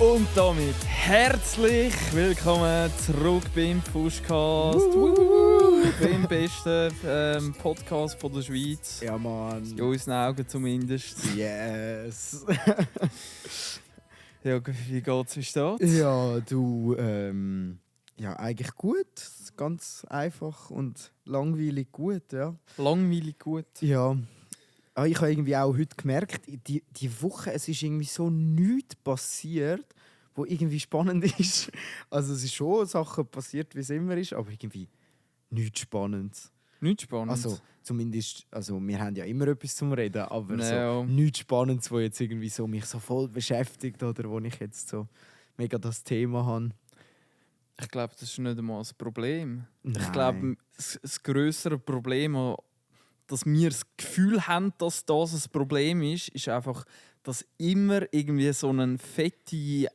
Und damit herzlich willkommen zurück beim Pushcast. Beim besten Podcast von der Schweiz. Ja, Mann. In unseren Augen zumindest. Yes. Ja, wie geht's? Wie steht's? Ja, du, ja, eigentlich gut. Ganz einfach und langweilig gut, ja. Langweilig gut. Ja. Aber ich habe irgendwie auch heute gemerkt, die Woche, es ist irgendwie so nichts passiert, wo irgendwie spannend ist. Also es ist schon Sachen passiert, wie es immer ist, aber irgendwie nichts Spannendes. Nichts Spannendes? Also zumindest, also wir haben ja immer etwas zum Reden, aber Ja. so nichts Spannendes, wo jetzt irgendwie so mich so voll beschäftigt oder wo ich jetzt so mega das Thema habe. Ich glaube, das ist nicht einmal das Problem. Nein. Ich glaube, das grössere Problem, dass wir das Gefühl haben, dass das ein Problem ist, ist einfach, dass immer irgendwie so eine fette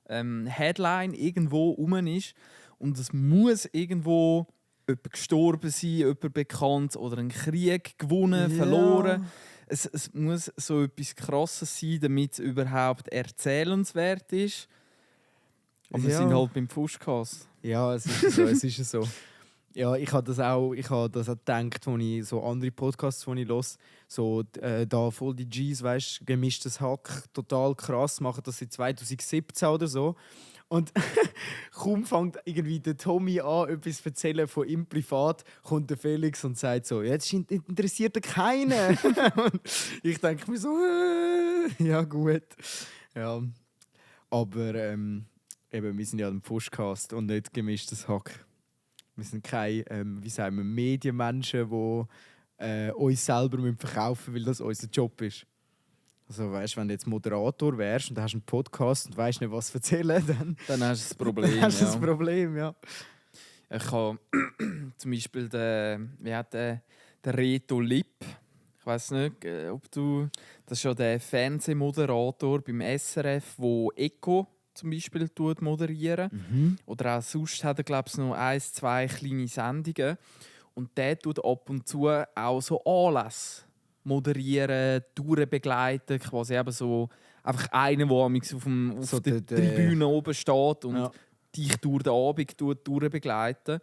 Headline irgendwo rum ist und es muss irgendwo jemand gestorben sein, jemand bekannt oder ein Krieg gewonnen, verloren. Es muss so etwas Krasses sein, damit es überhaupt erzählenswert ist. Aber wir sind halt beim Pushcast. Ja, es ist so, es ist so. Ja, ich habe das auch gedacht, als ich so andere Podcasts, die ich höre, so da voll die G's, weißt, gemischtes Hack, total krass, machen das seit 2017 oder so. Und kaum fängt irgendwie der Tommy an, etwas zu erzählen von ihm privat, kommt der Felix und sagt so, jetzt interessiert er keinen. Und ich denke mir so, ja gut. Ja. Aber eben, wir sind ja ein Pushcast und nicht gemischtes Hack. Wir sind keine Medienmenschen, die uns selber verkaufen müssen, weil das unser Job ist. Also weißt, wenn du jetzt Moderator wärst und du hast einen Podcast und weißt nicht, was erzählen, dann hast du das Problem. Dann hast du das Problem, ja. Ich habe zum Beispiel den Reto Lipp. Ich weiss nicht, ob du. Das ist ja der Fernsehmoderator beim SRF, wo Echo zum Beispiel moderieren. Oder auch sonst hat er, glaube ich, noch 1, 2 kleine Sendungen. Und der tut ab und zu auch so Anlässe moderieren, Touren begleiten, quasi eben so einfach einer, der auf der Tribüne oben steht und dich durch den Abend Touren begleiten.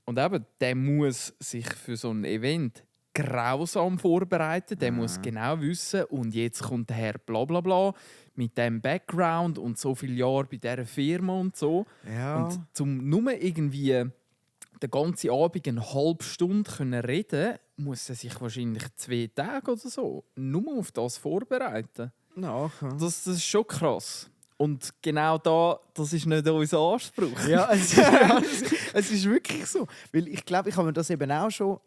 Und eben, der muss sich für so ein Event grausam vorbereiten, der muss genau wissen, und jetzt kommt der Herr Blablabla mit dem Background und so viele Jahre bei dieser Firma und so. Ja. Und zum nur irgendwie den ganzen Abend eine halbe Stunde reden können, muss er sich wahrscheinlich 2 Tage oder so nur auf das vorbereiten. Ja. Das ist schon krass. Und genau das ist nicht unser Anspruch. Ja, es ist wirklich so. Weil ich glaube, ich habe mir das eben auch schon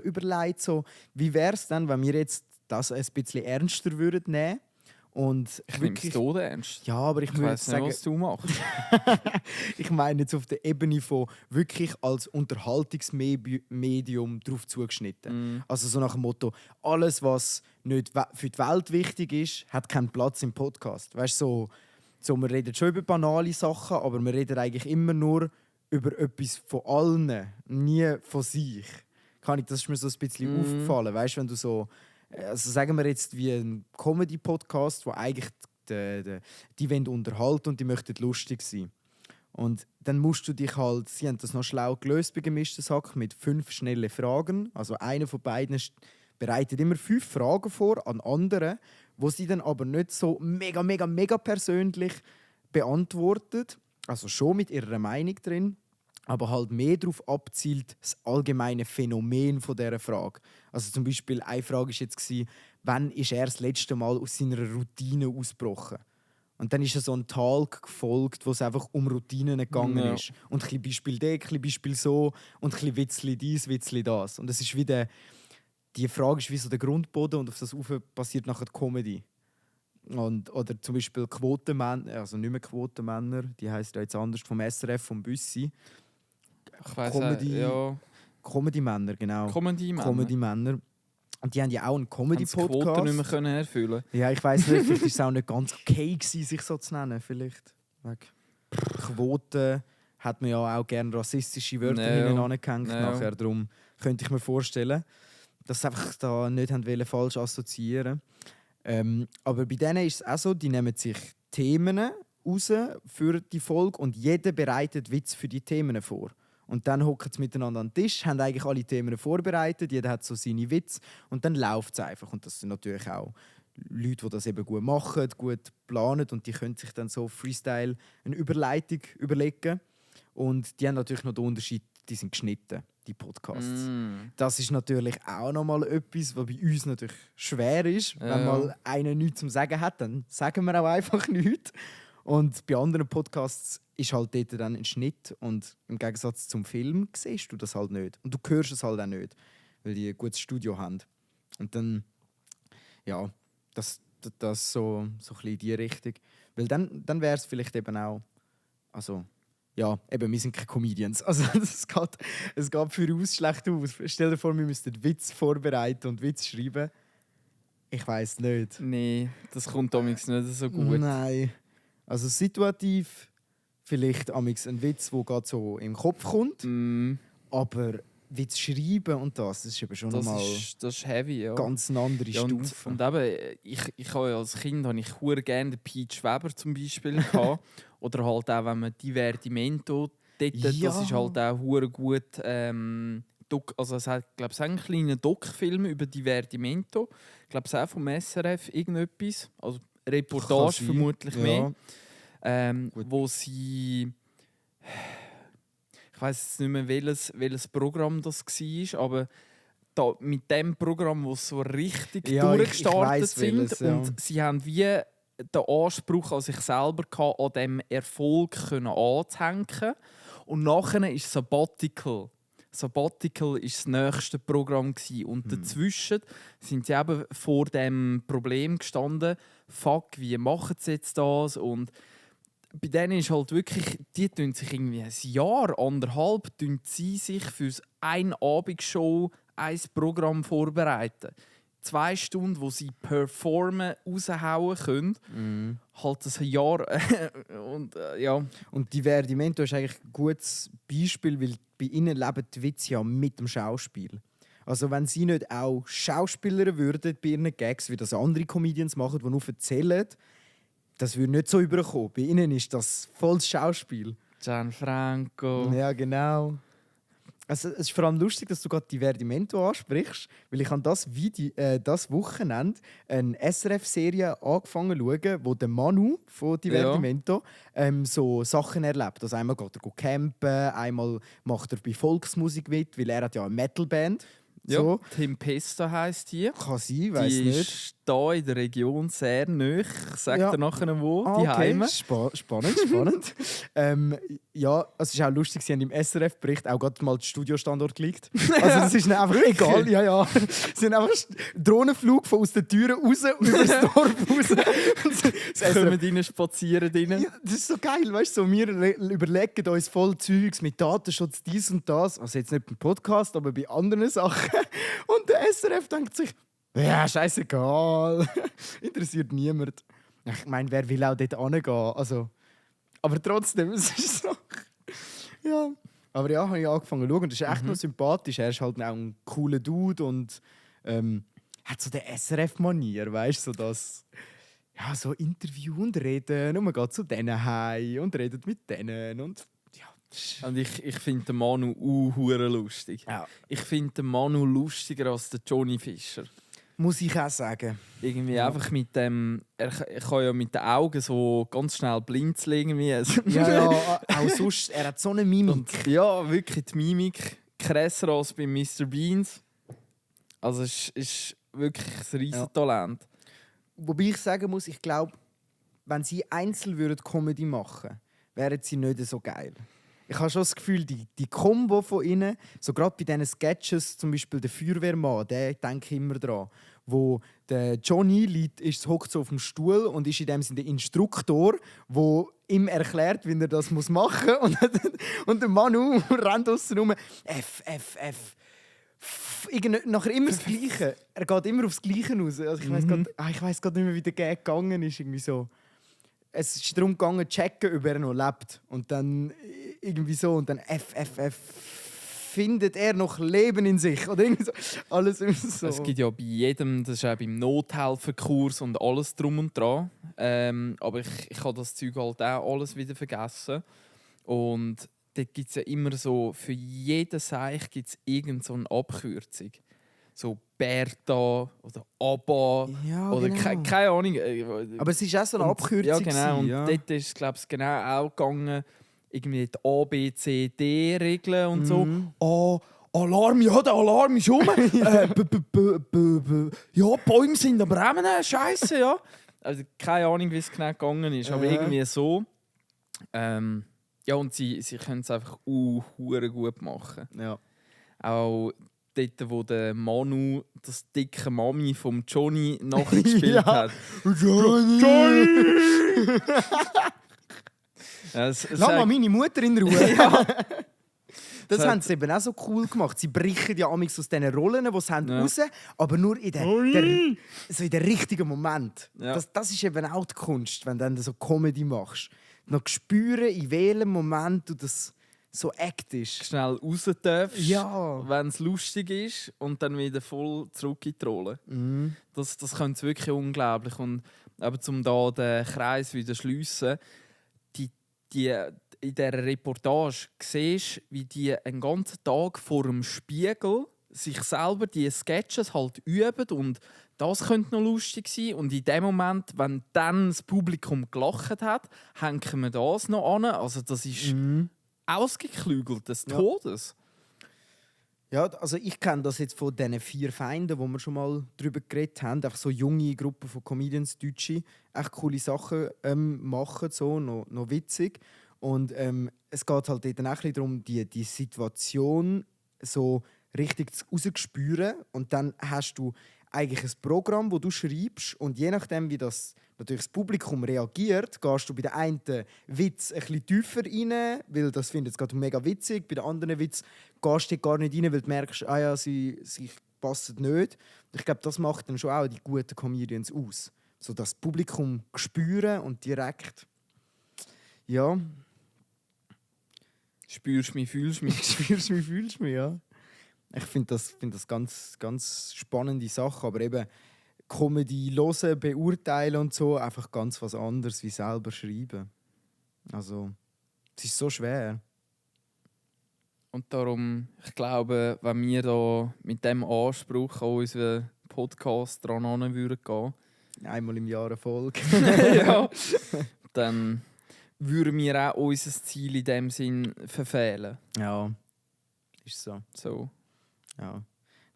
überlegt, so, wie wäre es dann, wenn wir jetzt das ein bisschen ernster würden nehmen. Und ich nehme es tot ernst. Ja, aber ich würde sagen, was du machst. Ich meine jetzt auf der Ebene von wirklich als Unterhaltungsmedium drauf zugeschnitten. Also so nach dem Motto, alles, was nicht für die Welt wichtig ist, hat keinen Platz im Podcast. Weißt du, so, wir reden schon über banale Sachen, aber wir reden eigentlich immer nur über etwas von allen, nie von sich. Das ist mir so ein bisschen aufgefallen. Weißt du, wenn du so, also sagen wir jetzt wie ein Comedy-Podcast, wo eigentlich die wollen unterhalten und die möchten lustig sein. Und dann musst du dich halt, sie haben das noch schlau gelöst bei gemischtes Hack mit 5 schnellen Fragen. Also einer von beiden bereitet immer 5 Fragen vor an andere, wo sie dann aber nicht so mega persönlich beantwortet. Also schon mit ihrer Meinung drin, aber halt mehr darauf abzielt, das allgemeine Phänomen von dieser Frage. Also zum Beispiel, eine Frage war jetzt, wann ist er das letzte Mal aus seiner Routine ausgebrochen? Und dann ist so ein Talk gefolgt, wo es einfach um Routinen gegangen ist. Und ein bisschen Beispiel ein bisschen Beispiel so und ein bisschen Witzli dies, Witzli das. Und es ist wie die Frage ist wie so der Grundboden und auf das Ufer passiert nachher die Comedy. Oder zum Beispiel Quotenmänner, also nicht mehr Quotenmänner, die heisst ja jetzt anders, vom SRF, vom Büssi. Ich weiss Comedy-Männer, genau. Comedy-Männer. Und die haben ja auch einen Comedy-Podcast. Die Quoten nicht mehr erfüllen. Ja, ich weiss nicht, vielleicht war es auch nicht ganz okay gewesen, sich so zu nennen. Vielleicht. Quoten hat man ja auch gerne rassistische Wörter hinten angehängt. Nachher. Darum könnte ich mir vorstellen, dass sie einfach da nicht falsch assoziieren wollten. Aber bei denen ist es auch so, die nehmen sich Themen raus für die Folge und jeder bereitet Witz für die Themen vor. Und dann hocken sie miteinander an den Tisch, haben eigentlich alle Themen vorbereitet, jeder hat so seine Witze und dann läuft es einfach. Und das sind natürlich auch Leute, die das eben gut machen, gut planen und die können sich dann so Freestyle eine Überleitung überlegen. Und die haben natürlich noch den Unterschied, die sind geschnitten, die Podcasts. Das ist natürlich auch nochmal etwas, was bei uns natürlich schwer ist. Wenn mal einer nichts zu sagen hat, dann sagen wir auch einfach nichts. Und bei anderen Podcasts ist halt dort dann ein Schnitt und im Gegensatz zum Film siehst du das halt nicht. Und du hörst es halt auch nicht, weil die ein gutes Studio haben. Und dann, ja, das so ein bisschen in die Richtung. Weil dann wäre es vielleicht eben auch, also, ja, eben, wir sind keine Comedians. Also es geht für uns schlecht aus. Stell dir vor, wir müssten Witz vorbereiten und Witz schreiben. Ich weiß nicht. Nee, das kommt damals nicht so gut. Nein. Also situativ vielleicht amigs ein Witz, der gerade so im Kopf kommt. Aber Witz schreiben und das ist eben schon nochmal das ist heavy, ja. Ganz eine andere Stufe. Und eben, ich habe ja als Kind hure gerne den Peach Weber zum Beispiel gehabt. Oder halt auch, wenn man Divertimento dort, das ist halt auch hure gut. Also es hat, glaube ich, einen kleinen Doc-Film über Divertimento. Ich glaube, es auch vom SRF irgendetwas. Also Reportage vermutlich mehr. Wo sie... Ich weiß nicht mehr, welches Programm das war, aber mit dem Programm, wo sie so richtig durchgestartet sind. Welches, ja. Und sie haben wie den Anspruch an sich selber gehabt, an diesem Erfolg anzuhängen. Und nachher ist Sabbatical. Sabbatical war das nächste Programm. Und dazwischen sind sie eben vor dem Problem gestanden, fuck, wie machen sie jetzt das? Und bei denen ist halt wirklich, die tun sich irgendwie ein Jahr, anderthalb, tun sie sich für eine Abendshow ein Programm vorbereiten. 2 Stunden, wo sie performen, raushauen können. Halt ein Jahr. Ja. Und Divertimento ist eigentlich ein gutes Beispiel, weil bei ihnen leben die Witze ja mit dem Schauspiel. Also wenn sie nicht auch Schauspieler würden bei ihren Gags, wie das andere Comedians machen, die nur erzählen, das würde nicht so überkommen. Bei ihnen ist das volles Schauspiel. Gianfranco. Ja, genau. Also, es ist vor allem lustig, dass du gerade Divertimento ansprichst, weil ich habe das Wochenende eine SRF-Serie angefangen zu schauen, wo der Manu von Divertimento so Sachen erlebt. Also einmal geht er campen, einmal macht er bei Volksmusik mit, weil er hat ja eine Metalband. So. Ja, Tempesta heisst die. Kann sein, weiss die nicht. Ist hier in der Region sehr nahe. Ich sage dir nachher wo, die okay. Heime. Spannend. Ja, es ist auch lustig, sie haben im SRF-Bericht auch gerade mal den Studiostandort gelegt. Also das ist ihnen einfach egal. Ja. Sie haben einfach Drohnenflug von aus den Türen raus, über das Dorf raus. Sie kommen rein, spazieren rein. Ja, das ist so geil, weißt du? So, wir überlegen uns voll Zeugs mit Datenschutz, dies und das. Also jetzt nicht beim Podcast, aber bei anderen Sachen. Und der SRF denkt sich, ja, scheißegal. Interessiert niemand. Ich meine, wer will auch dort hingehen? Also, aber trotzdem, es ist so. Ja. Aber ja, habe ich angefangen zu schauen. Das ist echt noch sympathisch. Er ist halt auch ein cooler Dude und hat so die SRF-Manier, weißt du, so das. Ja, so Interview und reden. Und man geht zu denen heim und redet mit denen. Und ja. Und ich finde den Manu hure lustig. Ja. Ich finde den Manu lustiger als den Johnny Fischer. Muss ich auch sagen. Irgendwie einfach mit dem... Er kann ja mit den Augen so ganz schnell blinzeln. Irgendwie. Ja, auch sonst. Er hat so eine Mimik. Und, ja, wirklich die Mimik. Krasser als bei Mr. Beans. Also es ist wirklich ein Riesentalent. Wobei ich sagen muss, ich glaube, wenn sie einzeln Comedy machen würden, wären sie nicht so geil. Ich habe schon das Gefühl, die Kombo von ihnen, so gerade bei diesen Sketches, zum Beispiel der Feuerwehrmann, der denke ich immer dran, wo der Johnny hockt so auf dem Stuhl und ist in dem Sinne der Instruktor, der ihm erklärt, wie er das machen muss. Und der Manu rennt aussen rum, F. Nachher immer das Gleiche. Er geht immer aufs Gleiche raus. Also ich weiss gerade nicht mehr, wie der Gag gegangen ist. Irgendwie so. Es ist darum gegangen, zu checken, ob er noch lebt. Und dann irgendwie so. Und dann F. findet er noch Leben in sich? Oder irgendwie so. Alles immer so. Es gibt ja bei jedem, das ist auch beim Nothelferkurs und alles drum und dran. Aber ich habe das Zeug halt auch alles wieder vergessen. Und dort gibt es ja immer so, für jeden Seich gibt es irgend so eine Abkürzung. So Bertha oder Abba Ja, oder genau. keine Ahnung. Aber es ist auch so eine Abkürzung. Ja, genau. Und ja. dort ist es, glaube ich, genau auch gegangen, irgendwie die A, B, C, D-Regeln und so. Alarm, ja, der Alarm ist rum. Ja, die Bäume sind am Bremen, Scheiße, ja. Also keine Ahnung, wie es genau gegangen ist, aber irgendwie so. Ja, und sie können es einfach hure gut machen. Ja. Auch dort, wo der Manu das dicke Mami vom Johnny nachgespielt hat. Johnny! Ja, Lass mal meine Mutter in Ruhe. Ja. Das haben sie eben auch so cool gemacht. Sie brechen ja amigs aus diesen Rollen, die sie haben, raus, aber nur in so in den richtigen Moment. Ja. Das ist eben auch die Kunst, wenn du dann so Comedy machst. Noch spüren, in welchem Moment du das so actest. Schnell raus darfst, Ja. wenn es lustig ist, und dann wieder voll zurück in die Rolle. Das können sie wirklich unglaublich. Und aber um da den Kreis wieder zu schliessen, die in dieser Reportage siehst, wie die einen ganzen Tag vor dem Spiegel sich selber die Sketches halt üben, und das könnte noch lustig sein. Und in dem Moment, wenn dann das Publikum gelacht hat, hängen wir das noch an. Also das ist ausgeklügelt des Todes. Ja, also ich kenne das jetzt von diesen 4 Feinden, wo wir schon mal drüber geredet haben. Einfach so junge Gruppen von Comedians, Deutsche, echt coole Sachen machen, so, noch witzig. Und es geht halt dort auch ein bisschen darum, die Situation so richtig rauszuspüren. Und dann hast du eigentlich ein Programm, das du schreibst, und je nachdem, wie das natürlich das Publikum reagiert, gehst du bei den einen Witz ein bisschen tiefer rein, weil das findet es gerade mega witzig. Bei den anderen Witz gehst du gar nicht rein, weil du merkst, sie passen nicht. Und ich glaube, das macht dann schon auch die guten Comedians aus. So das Publikum spüren und direkt, ja. Spürst mich, fühlst mich. Spürst mich, fühlst mich, ja. Ich finde das ganz, ganz spannende Sache, aber eben Comedy hören, beurteilen und so, einfach ganz was anderes wie selber schreiben. Also, es ist so schwer. Und darum, ich glaube, wenn wir da mit dem Anspruch an unseren Podcast dran gehen würden, Einmal im Jahr eine Folge. ja, dann würden wir auch unser Ziel in dem Sinn verfehlen. Ja, ist so. Ja.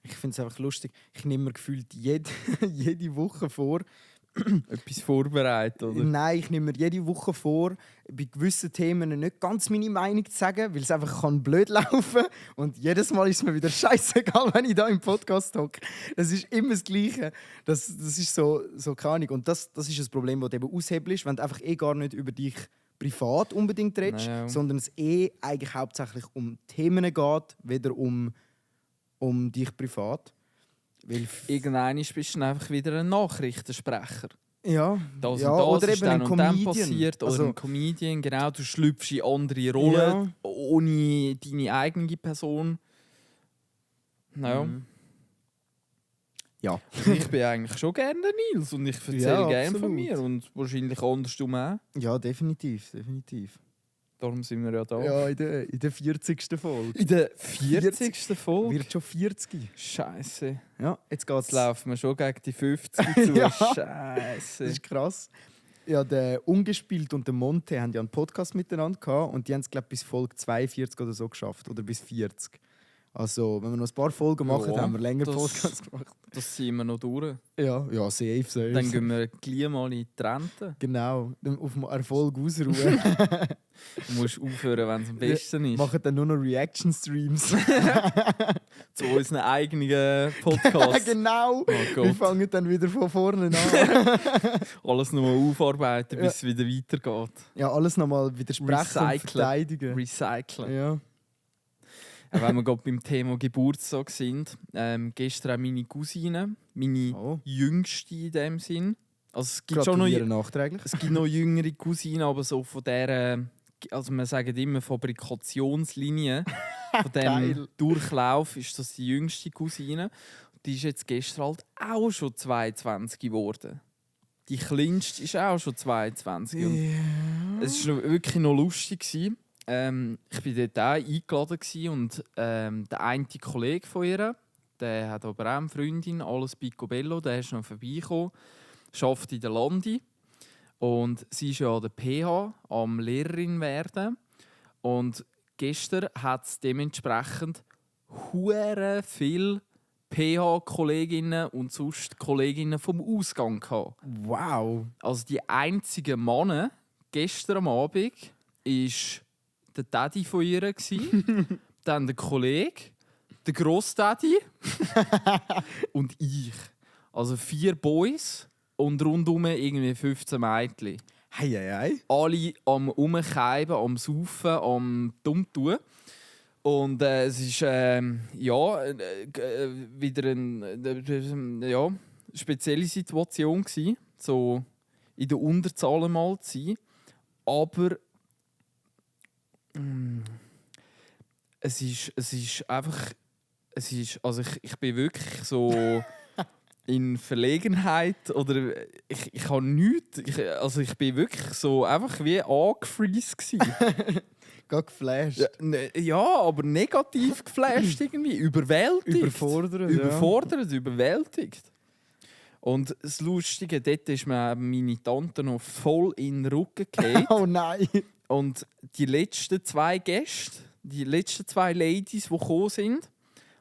Ich finde es einfach lustig. Ich nehme mir gefühlt jede Woche vor. Etwas vorbereitet, oder? Nein, ich nehme mir jede Woche vor, bei gewissen Themen nicht ganz meine Meinung zu sagen, weil es einfach blöd laufen kann. Und jedes Mal ist es mir wieder scheißegal, wenn ich da im Podcast hocke. Das ist immer das Gleiche. Das ist so keine Ahnung. Und das ist das Problem, das du eben aushebelst, wenn du einfach gar nicht über dich privat unbedingt redest, sondern es eigentlich hauptsächlich um Themen geht, weder um dich privat. Weil irgendwann bist du dann einfach wieder ein Nachrichtensprecher. Ja, Das ja, und das oder ist eben dann ein und dann Comedian. passiert. Oder Also, ein Comedian, genau. Du schlüpfst in andere Rollen, ohne deine eigene Person. Naja. Ja. Also ich bin eigentlich schon gerne der Nils und ich erzähle Ja, gerne von absolut. mir. Und wahrscheinlich andersrum auch. Ja, definitiv. Darum sind wir ja da. Ja, in der 40. Folge. In der 40. Folge? Wird schon 40. Scheiße. Ja, jetzt geht's. Jetzt laufen wir schon gegen die 50 zu. Ja. Scheiße. Das ist krass. Ja, der Ungespielt und der Monte haben ja einen Podcast miteinander gehabt und die haben es, glaube ich, bis Folge 42 oder so geschafft. Oder bis 40. Also, wenn wir noch ein paar Folgen machen, Ja, haben wir länger das- Podcasts gemacht. Das ziehen wir noch durch. Ja, safe. Dann gehen wir gleich mal in die Rente. Genau, dann auf dem Erfolg ausruhen. Du musst aufhören, wenn es am besten ist. Machen dann nur noch Reaction-Streams. Zu unseren eigenen Podcasts. Genau. Oh Wir Gott. fangen dann wieder von vorne an. Alles nochmal aufarbeiten, bis es wieder weitergeht. Ja, alles nochmal widersprechen und Recyceln. verteidigen. Recyceln. Ja. Wenn wir gerade beim Thema Geburtstag sind, gestern auch meine Cousine, meine jüngste in dem Sinn. Also es gibt schon noch, Gratuliere nachträglich. es gibt noch jüngere Cousinen, aber so von der, also wir sagen immer Fabrikationslinie, von dem Durchlauf ist das die jüngste Cousine. Die ist jetzt gestern halt auch schon 22 geworden. Die kleinste ist auch schon 22. Und es war wirklich noch lustig. Ich war dort auch eingeladen und der eine Kollege von ihr, der hat aber auch eine Freundin, alles picobello, der ist noch vorbeigekommen, arbeitet in der Landi. Und sie ist ja an der PH am Lehrerin werden. Und gestern hat es dementsprechend hure viel PH-Kolleginnen und sonst Kolleginnen vom Ausgang gehabt. Wow. Also die einzigen Männer gestern am Abend war der Daddy von ihr, dann der Kollege, der Grossdaddy und ich. Also 4 Boys und rundum irgendwie 15 Mädchen. Hei. Alle am Umkeiben, am Saufen, am Dummtun. Und es ist wieder eine spezielle Situation gewesen, so in der Unterzahl mal zu sein. Aber es ist einfach, also ich bin wirklich so in Verlegenheit oder ich habe nichts, also ich bin wirklich so einfach wie angefreezed gewesen. Gerade geflasht. Ja, aber negativ geflasht irgendwie. Überwältigt. Überfordert. Überwältigt. Und das Lustige, dort ist mir meine Tante noch voll in den Rücken gefallen. Oh nein. Und die letzten 2 Gäste, die letzten 2 Ladies, die gekommen sind,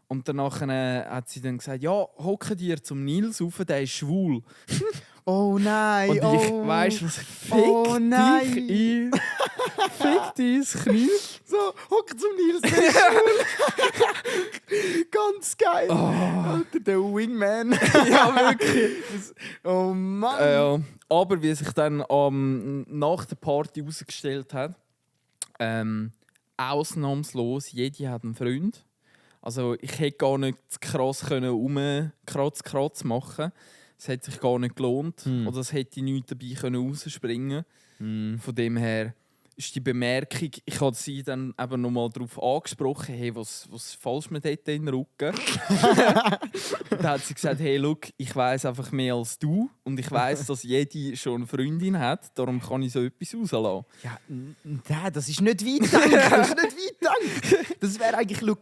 und danach hat sie dann gesagt, ja, hocke dir zum Nils rauf, der ist schwul. Oh nein. Und ich weiss, was fick dich dein Knie. So, hocke zum Nils, der ist schwul. Ganz geil. Alter, der Wingman. Ja, wirklich. Oh Mann. Aber wie sich dann nach der Party herausgestellt hat, ausnahmslos, jede hat einen Freund. Also ich hätte gar nicht krass Kratz machen. Es hätte sich gar nicht gelohnt. Oder es hätte nichts dabei rausspringen können. Von dem her ist die Bemerkung, ich habe sie dann eben noch mal darauf angesprochen, hey, was falsch mit dort in den Rücken? Dann hat sie gesagt, hey, look, ich weiss einfach mehr als du und ich weiss, dass jede schon eine Freundin hat, darum kann ich so etwas rauslassen. Ja, das ist nicht weit gedacht. Das wäre eigentlich, look,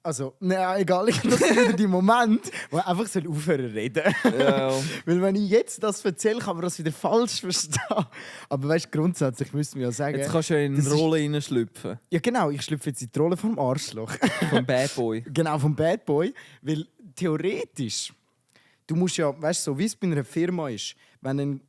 also, egal, das ist wieder der Moment, wo ich einfach aufhören zu reden. Ja. Weil wenn ich jetzt das erzähle, kann man das wieder falsch verstehen. Aber weißt du, grundsätzlich müsste man ja sagen... Jetzt kannst du ja in eine Rolle hineinschlüpfen. Ja genau, ich schlüpfe jetzt in die Rolle vom Arschloch. Vom Bad Boy. Genau, vom Bad Boy. Weil theoretisch, du musst ja, weißt du, so wie es bei einer Firma ist, wenn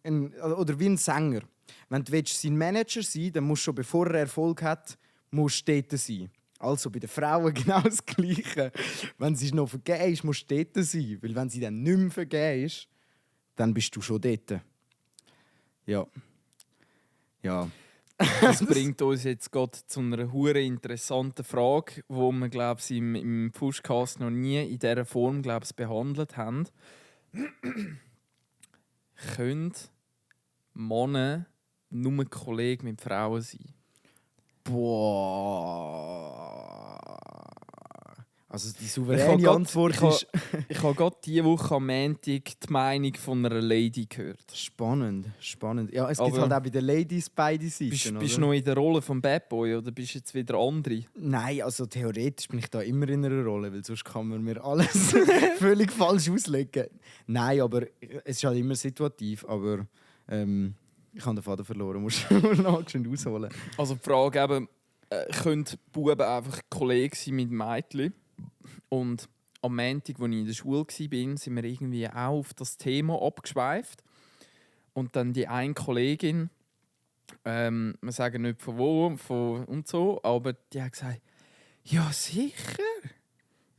oder wie ein Sänger, wenn du sein Manager sein willst, dann musst du schon, bevor er Erfolg hat, musst du dort sein. Also bei den Frauen genau das Gleiche. Wenn sie noch vergeben ist, musst du dort sein. Weil wenn sie dann nicht mehr vergeben ist, dann bist du schon dort. Ja. Das bringt uns jetzt gerade zu einer hure interessanten Frage, die wir, glaube ich, im Fuschcast noch nie in dieser Form, glaube ich, behandelt haben. Können Männer nur Kollegen mit Frauen sein? Boah. Also die souveräne Antwort ist... Ich habe gerade diese Woche am Montag die Meinung von einer Lady gehört. Spannend. Ja, es gibt halt auch bei den Ladies beide Seiten. Bist du noch in der Rolle des Bad Boy oder bist du jetzt wieder andere? Nein, also theoretisch bin ich da immer in einer Rolle, weil sonst kann man mir alles völlig falsch auslegen. Nein, aber es ist halt immer situativ, aber... ich habe den Faden verloren, musst du noch schön ausholen. Also die Frage eben, können Buben einfach Kollegen sein mit Mädchen? Und am Montag, als ich in der Schule war, sind wir irgendwie auch auf das Thema abgeschweift. Und dann die eine Kollegin, wir sagen nicht von wo und so, aber die hat gesagt, ja sicher,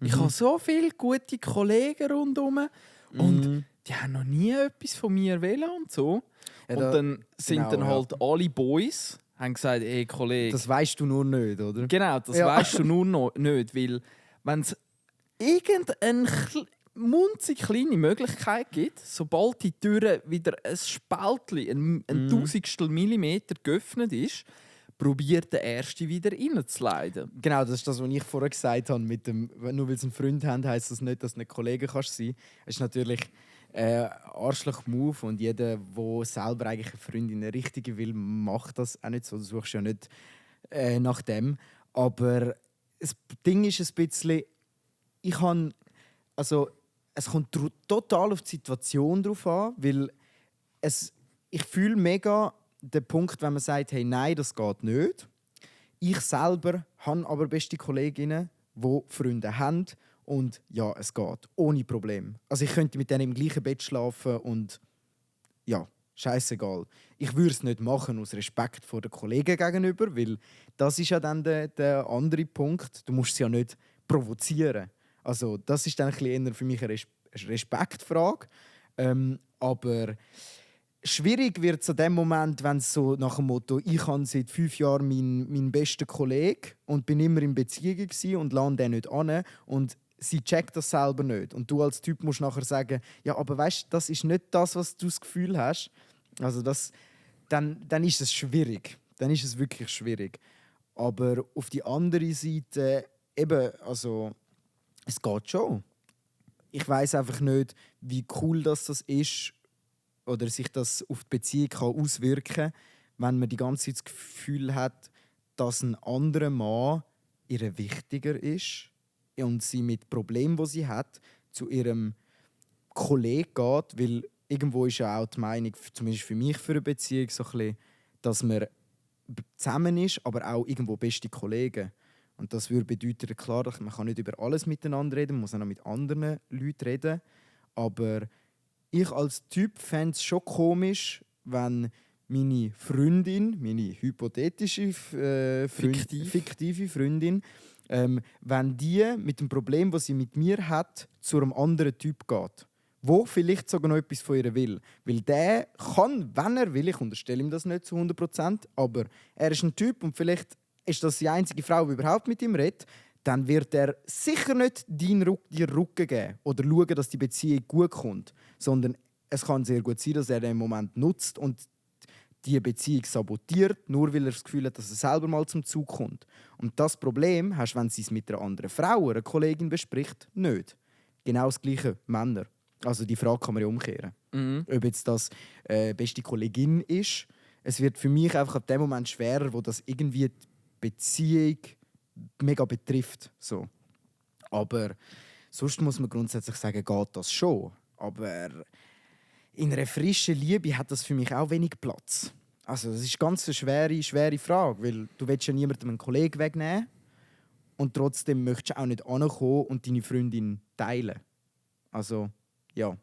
ich habe so viele gute Kollegen rundherum und die haben noch nie etwas von mir wollen und so. Ja, und dann sind halt alle Boys, haben gesagt, ey Kollege... Das weißt du nur nicht, oder? Genau, das weißt du nur noch nicht, weil wenn es irgendeine munzig kleine Möglichkeit gibt, sobald die Tür wieder ein Spaltchen, ein Tausendstel Millimeter geöffnet ist, probiert, den ersten wieder reinzuleiten. Genau, das ist das, was ich vorher gesagt habe. Mit dem, nur weil sie einen Freund haben, heisst das nicht, dass du nicht Kollege kannst sein. Es ist natürlich Arschloch-Move und jeder, der selber eigentlich eine Freundin, eine richtige will, macht das auch nicht so. Du suchst ja nicht nach dem. Aber das Ding ist ein bisschen, es kommt total auf die Situation drauf an, weil ich fühle mega den Punkt, wenn man sagt, hey, nein, das geht nicht. Ich selber habe aber beste Kolleginnen, die Freunde haben und ja, es geht, ohne Problem. Also ich könnte mit denen im gleichen Bett schlafen und ja, scheißegal. Ich würde es nicht machen aus Respekt vor den Kollegen gegenüber, weil das ist ja dann der andere Punkt. Du musst sie ja nicht provozieren. Also das ist dann ein bisschen eher für mich eine Respektfrage. Aber schwierig wird es in dem Moment, wenn es so nach dem Motto, ich habe seit 5 Jahren meinen besten Kollegen und bin immer in Beziehung und lade den nicht an und sie checkt das selber nicht. Und du als Typ musst nachher sagen, ja, aber weißt, das ist nicht das, was du das Gefühl hast. Also dann ist es schwierig. Dann ist es wirklich schwierig. Aber auf die andere Seite, eben, also es geht schon. Ich weiß einfach nicht, wie cool das ist oder sich das auf die Beziehung auswirken kann, wenn man die ganze Zeit das Gefühl hat, dass ein anderer Mann ihr wichtiger ist und sie mit Problemen, die sie hat, zu ihrem Kollegen geht, weil irgendwo ist ja auch die Meinung, zumindest für mich für eine Beziehung, so ein bisschen, dass man zusammen ist, aber auch irgendwo beste Kollegen. Und das würde bedeuten, klar, man kann nicht über alles miteinander reden, man muss auch noch mit anderen Leuten reden, aber ich als Typ fände es schon komisch, wenn meine Freundin, meine hypothetische fiktive Freundin, wenn die mit dem Problem, das sie mit mir hat, zu einem anderen Typ geht. Wo vielleicht sogar noch etwas von ihr will. Weil der kann, wenn er will, ich unterstelle ihm das nicht zu 100%, aber er ist ein Typ und vielleicht ist das die einzige Frau, die überhaupt mit ihm redet, dann wird er sicher nicht dir Rücken geben oder schauen, dass die Beziehung gut kommt. Sondern es kann sehr gut sein, dass er den Moment nutzt und die Beziehung sabotiert, nur weil er das Gefühl hat, dass er selber mal zum Zug kommt. Und das Problem hast du, wenn sie es mit einer anderen Frau, einer Kollegin bespricht, nicht. Genau das Gleiche Männer. Also die Frage kann man ja umkehren. Ob jetzt das beste Kollegin ist. Es wird für mich einfach ab dem Moment schwerer, wo das irgendwie die Beziehung mega betrifft. So. Aber sonst muss man grundsätzlich sagen, geht das schon. Aber in einer frischen Liebe hat das für mich auch wenig Platz. Also das ist ganz eine schwere Frage, weil du willst ja niemandem einen Kollegen wegnehmen und trotzdem möchtest du auch nicht ankommen und deine Freundin teilen. Also, ja.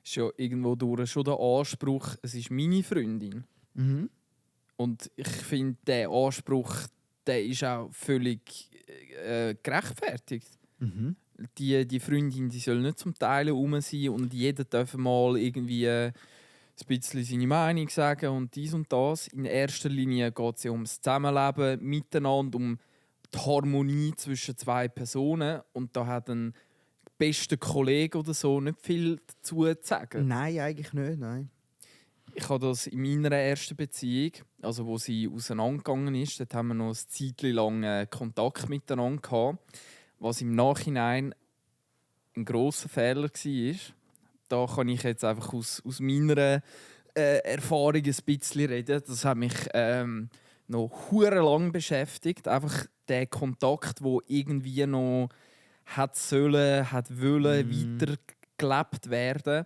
Ist ja irgendwo durch schon der Anspruch, es ist meine Freundin. Mhm. Und ich finde, der Anspruch, der ist auch völlig gerechtfertigt. Mhm. Die Freundin, die soll nicht zum Teilen herum sein und jeder darf mal irgendwie ein bisschen seine Meinung sagen und dies und das. In erster Linie geht es ja ums Zusammenleben miteinander, um die Harmonie zwischen zwei Personen. Und da hat ein bester Kollege oder so nicht viel dazu zu sagen. Nein, eigentlich nicht, nein. Ich habe das in meiner ersten Beziehung, also wo sie auseinandergegangen ist, dort haben wir noch eine Zeit lang Kontakt miteinander gehabt, was im Nachhinein ein grosser Fehler war. Da kann ich jetzt einfach aus meiner Erfahrung ein bisschen reden. Das hat mich noch hure lang beschäftigt. Einfach der Kontakt, wo irgendwie noch hat sollen, hat wollen, weitergelebt werden,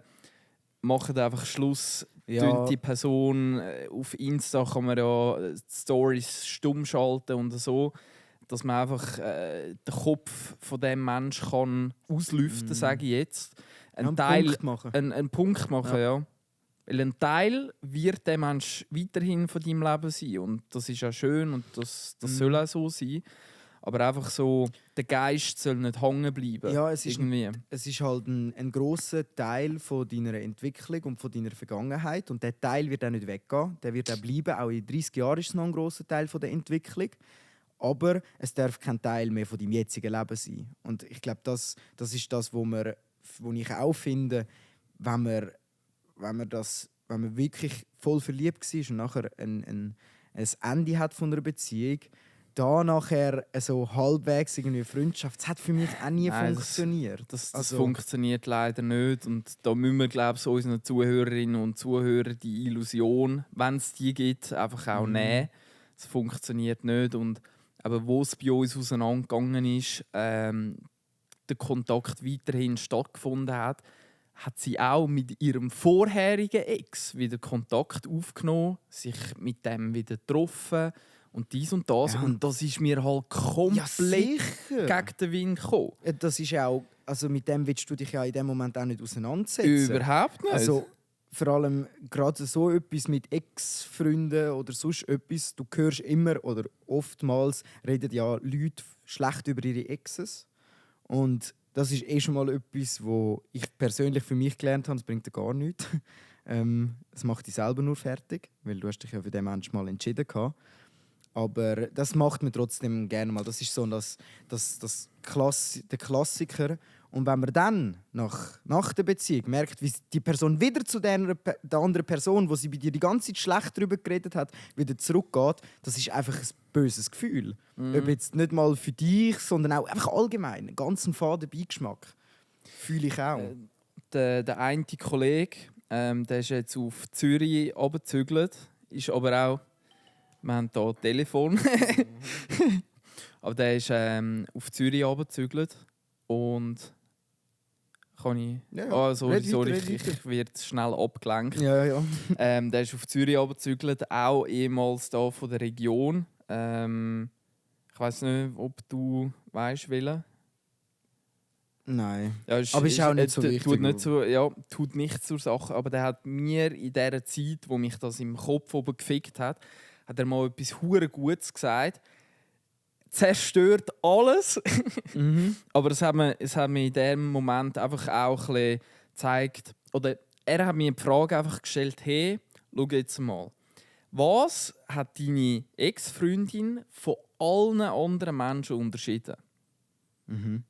macht einfach Schluss. Ja. Die Person auf Insta kann man ja Stories stumm schalten und so, dass man einfach den Kopf von dem Menschen kann auslüften, sage ich jetzt. Einen Punkt machen. Einen Punkt machen, ja. Weil ein Teil wird der Mensch weiterhin von deinem Leben sein und das ist ja schön und das soll auch so sein. Aber einfach so, der Geist soll nicht hängen bleiben. Ja, es ist halt ein grosser Teil von deiner Entwicklung und von deiner Vergangenheit. Und der Teil wird auch nicht weggehen. Der wird auch bleiben. Auch in 30 Jahren ist es noch ein grosser Teil von der Entwicklung. Aber es darf kein Teil mehr von deinem jetzigen Leben sein. Und ich glaube, das ist das, wo ich auch finde, wenn man wirklich voll verliebt war und nachher ein Ende hat von einer Beziehung, da nachher so halbwegs irgendwie Freundschaft, das hat für mich auch nie funktioniert. Das funktioniert leider nicht. Und da müssen wir, glaube ich, unseren Zuhörerinnen und Zuhörern die Illusion, wenn es die gibt, einfach auch nehmen. Es funktioniert nicht. Und aber wo es bei uns auseinandergegangen ist, der Kontakt weiterhin stattgefunden hat, hat sie auch mit ihrem vorherigen Ex wieder Kontakt aufgenommen, sich mit dem wieder getroffen und dies und das. Ja. Und das ist mir halt komplett gegen den Wind gekommen. Das ist auch, also mit dem willst du dich ja in dem Moment auch nicht auseinandersetzen. Überhaupt nicht. Also vor allem gerade so etwas mit Ex-Freunden oder sonst etwas, du hörst immer oder oftmals reden ja Leute schlecht über ihre Exes. Und das ist schon mal etwas, wo ich persönlich für mich gelernt habe, das bringt dir gar nichts. Es macht dich selber nur fertig, weil du hast dich ja für den Menschen mal entschieden hast. Aber das macht man trotzdem gerne mal. Das ist so der Klassiker. Und wenn man dann nach der Beziehung merkt, wie die Person wieder zu der anderen Person, wo sie bei dir die ganze Zeit schlecht darüber geredet hat, wieder zurückgeht, das ist einfach ein böses Gefühl. Ob jetzt nicht mal für dich, sondern auch einfach allgemein. Einen ganzen faden Beigeschmack. Fühle ich auch. Der eine Kollege, der ist jetzt auf Zürich runtergezügelt, ist aber auch... Wir haben hier Telefon. Aber der ist auf Zürich runtergezügelt. Und kann ich... Ja, sorry, ich werde schnell abgelenkt. Ja. Der ist auf Zürich runtergezügelt, auch ehemals da von der Region. Ich weiß nicht, ob du weißt, welchen. Nein. Ja, aber ist auch nicht so wichtig. Tut nichts zur Sache. Aber der hat mir in dieser Zeit, wo mich das im Kopf oben gefickt hat er mal etwas hure Gutes gesagt. Zerstört alles. Aber es hat mir in diesem Moment einfach auch ein bisschen gezeigt, oder er hat mir die Frage einfach gestellt, hey, schau jetzt mal, was hat deine Ex-Freundin von allen anderen Menschen unterschieden? Und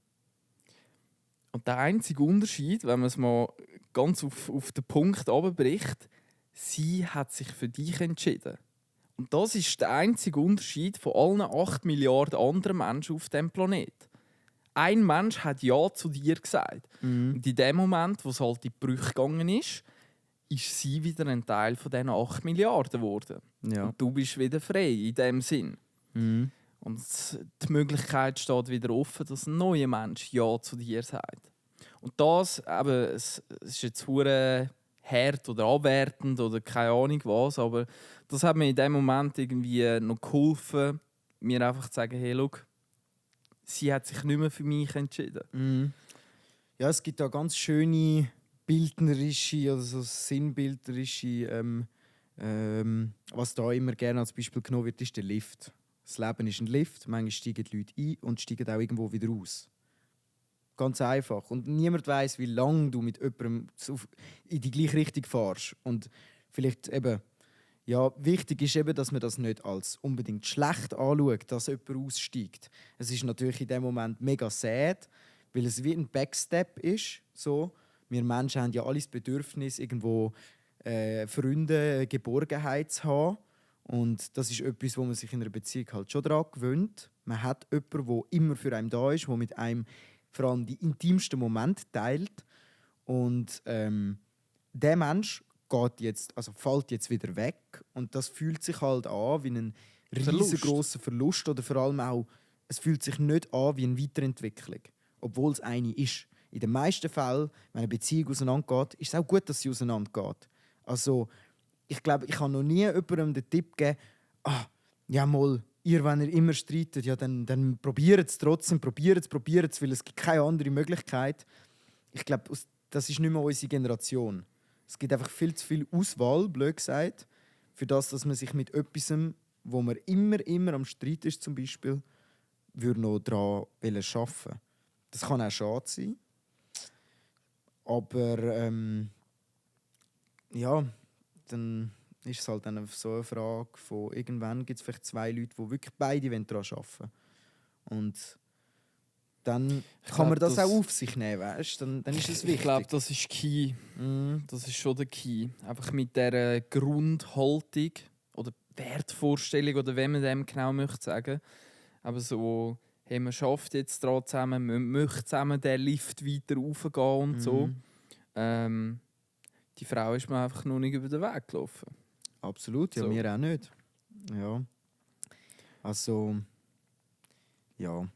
der einzige Unterschied, wenn man es mal ganz auf den Punkt runterbricht, sie hat sich für dich entschieden. Und das ist der einzige Unterschied von allen 8 Milliarden anderen Menschen auf diesem Planeten. Ein Mensch hat Ja zu dir gesagt. Und in dem Moment, wo es halt in die Brüche gegangen ist sie wieder ein Teil von diesen 8 Milliarden geworden. Ja. Und du bist wieder frei in dem Sinn. Und die Möglichkeit steht wieder offen, dass ein neuer Mensch Ja zu dir sagt. Und das eben, es ist jetzt hure hart oder abwertend oder keine Ahnung was, aber das hat mir in dem Moment irgendwie noch geholfen, mir einfach zu sagen, hey, schau, sie hat sich nicht mehr für mich entschieden. Ja, es gibt da ganz schöne bildnerische oder so sinnbildnerische, was da immer gerne als Beispiel genommen wird, ist der Lift. Das Leben ist ein Lift, manchmal steigen die Leute ein und steigen auch irgendwo wieder aus. Ganz einfach. Und niemand weiß, wie lange du mit jemandem in die gleiche Richtung fährst. Und vielleicht eben, ja, wichtig ist eben, dass man das nicht als unbedingt schlecht anschaut, dass jemand aussteigt. Es ist natürlich in dem Moment mega sad, weil es wie ein Backstep ist. So. Wir Menschen haben ja alle das Bedürfnis, irgendwo Freunde, Geborgenheit zu haben. Und das ist etwas, wo man sich in einer Beziehung halt schon daran gewöhnt. Man hat jemanden, der immer für einen da ist, der mit einem vor allem die intimsten Momente teilt. Und der Mensch fällt jetzt wieder weg. Und das fühlt sich halt an wie ein riesengroßer Verlust. Oder vor allem auch, es fühlt sich nicht an wie eine Weiterentwicklung. Obwohl es eine ist. In den meisten Fällen, wenn eine Beziehung auseinandergeht, ist es auch gut, dass sie auseinandergeht. Also, ich glaube, ich habe noch nie jemandem den Tipp gegeben, wenn ihr immer streitet, ja, dann probiert es trotzdem, probiert es, weil es gibt keine andere Möglichkeit. Ich glaube, das ist nicht mehr unsere Generation. Es gibt einfach viel zu viel Auswahl, blöd gesagt, für das, dass man sich mit etwas, wo man immer am Streit ist, zum Beispiel, würde noch daran arbeiten. Das kann auch schade sein. Aber dann ist es halt dann so eine Frage von, irgendwann gibt es vielleicht 2 Leute, die wirklich beide daran arbeiten wollen. Und dann kann man das auch auf sich nehmen, weißt? Dann ist es wichtig. Ich glaube, das ist Key. Das ist schon der Key. Einfach mit dieser Grundhaltung oder Wertvorstellung oder wie man dem genau möchte sagen. Aber so, hey, man schafft jetzt dran zusammen, man möchte zusammen den Lift weiter raufgehen und so. Die Frau ist mir einfach noch nicht über den Weg gelaufen. Absolut, ja, So. mir auch nicht. Ja. Also, ja.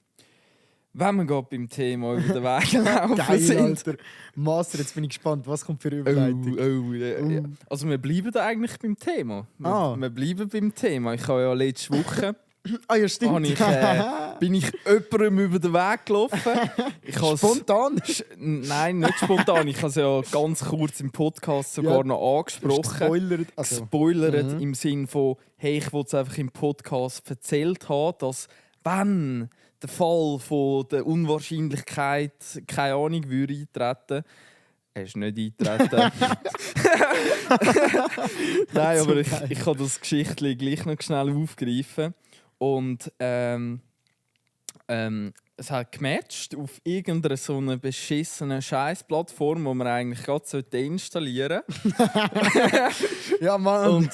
Wenn wir gerade beim Thema über den Weg laufen Geil, sind. Alter. Master, jetzt bin ich gespannt, was kommt für eine Überleitung. Ja. Also wir bleiben da eigentlich beim Thema. Wir bleiben beim Thema. Ich habe ja letzte Woche Ah ja, stimmt. bin ich jemandem über den Weg gelaufen. Spontan? Nein, nicht spontan. Ich habe es ja ganz kurz im Podcast sogar noch angesprochen. Gespoilert. Gespoilert im Sinne von, hey, ich wollte es einfach im Podcast erzählt haben, dass wenn der Fall von der Unwahrscheinlichkeit, keine Ahnung, würde eintreten. Er ist nicht eintreten. Nein, aber ich kann das Geschichtchen gleich noch schnell aufgreifen. Und es hat gematcht auf irgendeiner so einer beschissenen Scheiß-Plattform, die man eigentlich gerade installieren sollte. Ja, Mann. Und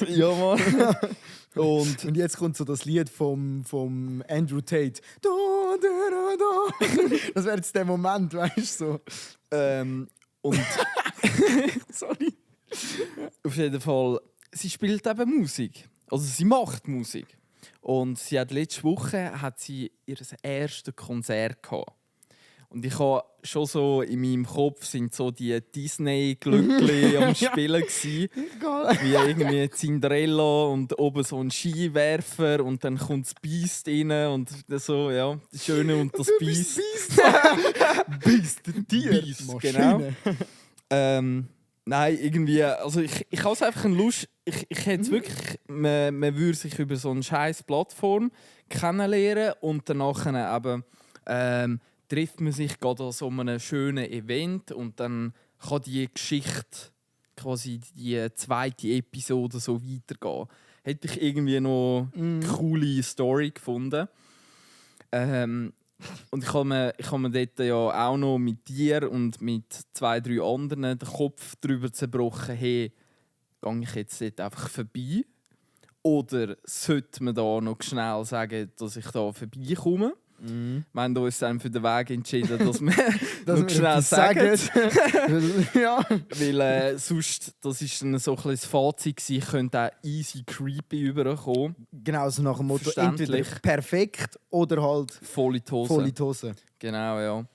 Und jetzt kommt so das Lied vom Andrew Tate. Das wäre jetzt der Moment, weißt du? So. Und Sorry. auf jeden Fall, sie spielt eben Musik. Also sie macht Musik. Und sie hat letzte Woche hat sie ihr erstes Konzert gehabt. Und ich habe schon so in meinem Kopf sind so die Disney-Glückli am Spielen gsi, wie irgendwie Cinderella und oben so ein Skiwerfer und dann kommt das Beast rein und so, ja, das Schöne und das Beast. Beast, Tier. Beast, Maschine. genau. Nein, irgendwie, also ich habe es einfach eine Lust, ich hätte es wirklich, man würde sich über so eine scheiß Plattform kennenlernen und danach eben trifft man sich gerade an so einem schönen Event und dann kann die Geschichte, quasi die zweite Episode so weitergehen. Hätte ich irgendwie noch eine coole Story gefunden. Und ich habe mir dort ja auch noch mit dir und mit 2, 3 anderen den Kopf darüber zerbrochen, hey, gehe ich jetzt dort einfach vorbei? Oder sollte man da noch schnell sagen, dass ich da vorbeikomme? Wir haben uns dann für den Weg entschieden, dass wir noch schnell sagen. Ja. Weil sonst, das war dann so ein bisschen das Fazit, ich könnte auch easy creepy rüberkommen. Genau, so nach dem Motto, Verständlich. entweder perfekt oder halt Voll in die Hose. voll in die Hose. Genau, ja. Und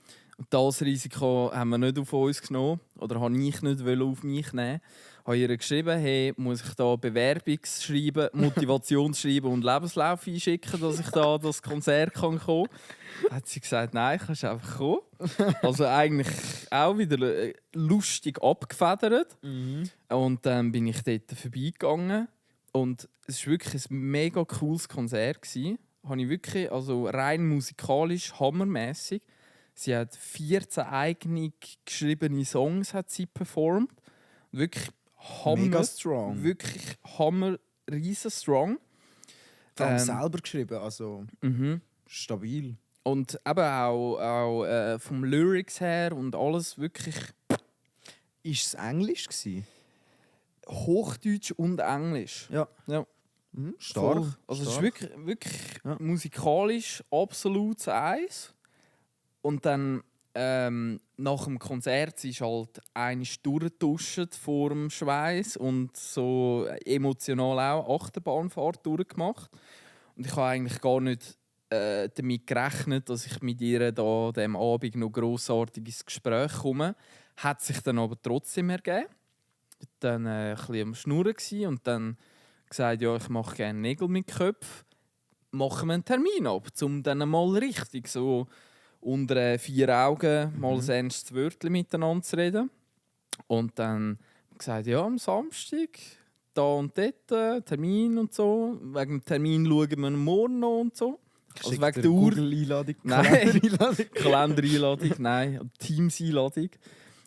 das Risiko haben wir nicht auf uns genommen. Oder habe ich nicht auf mich nehmen. Ich habe ihr geschrieben, hey, muss ich da Bewerbungsschreiben, Motivationsschreiben und Lebenslauf einschicken, dass ich da das Konzert kommen kann. Da hat sie gesagt, nein, kannst einfach kommen. Also eigentlich auch wieder lustig abgefedert. Und dann bin ich dort vorbeigegangen. Und es war wirklich ein mega cooles Konzert. Habe ich wirklich, also rein musikalisch, hammermäßig. Sie hat 14 eigene geschriebene Songs hat sie performt. Wirklich Hammer. Mega strong. Wirklich Hammer, riesen strong. Vor allem selber geschrieben, also stabil. Und eben auch vom Lyrics her und alles wirklich Ist es Englisch gewesen? Hochdeutsch und Englisch. Ja. Ja. Stark. Voll. Also es ist stark. wirklich Ja. musikalisch absolut das Eis. Und dann nach dem Konzert ist halt einmal durchgetuscht vor dem Schweiß und so emotional auch Achterbahnfahrt durchgemacht. Und ich habe eigentlich gar nicht damit gerechnet, dass ich mit ihr da dem Abend noch grossartig ins Gespräch komme. Hat sich dann aber trotzdem ergeben. Dann ein bisschen am Schnurren gsi und dann gesagt, ja, ich mache gerne Nägel mit Köpfen. Machen wir einen Termin ab, um dann mal richtig so unter 4 Augen mal ein ernstes Wörtchen miteinander zu reden. Und dann gesagt, ja, am Samstag, da und dort, Termin und so. Wegen dem Termin schauen wir morgen noch und so. Also wegen der Uhr. Google-Einladung. Nein, Kalendereinladung, nein. Teams-Einladung.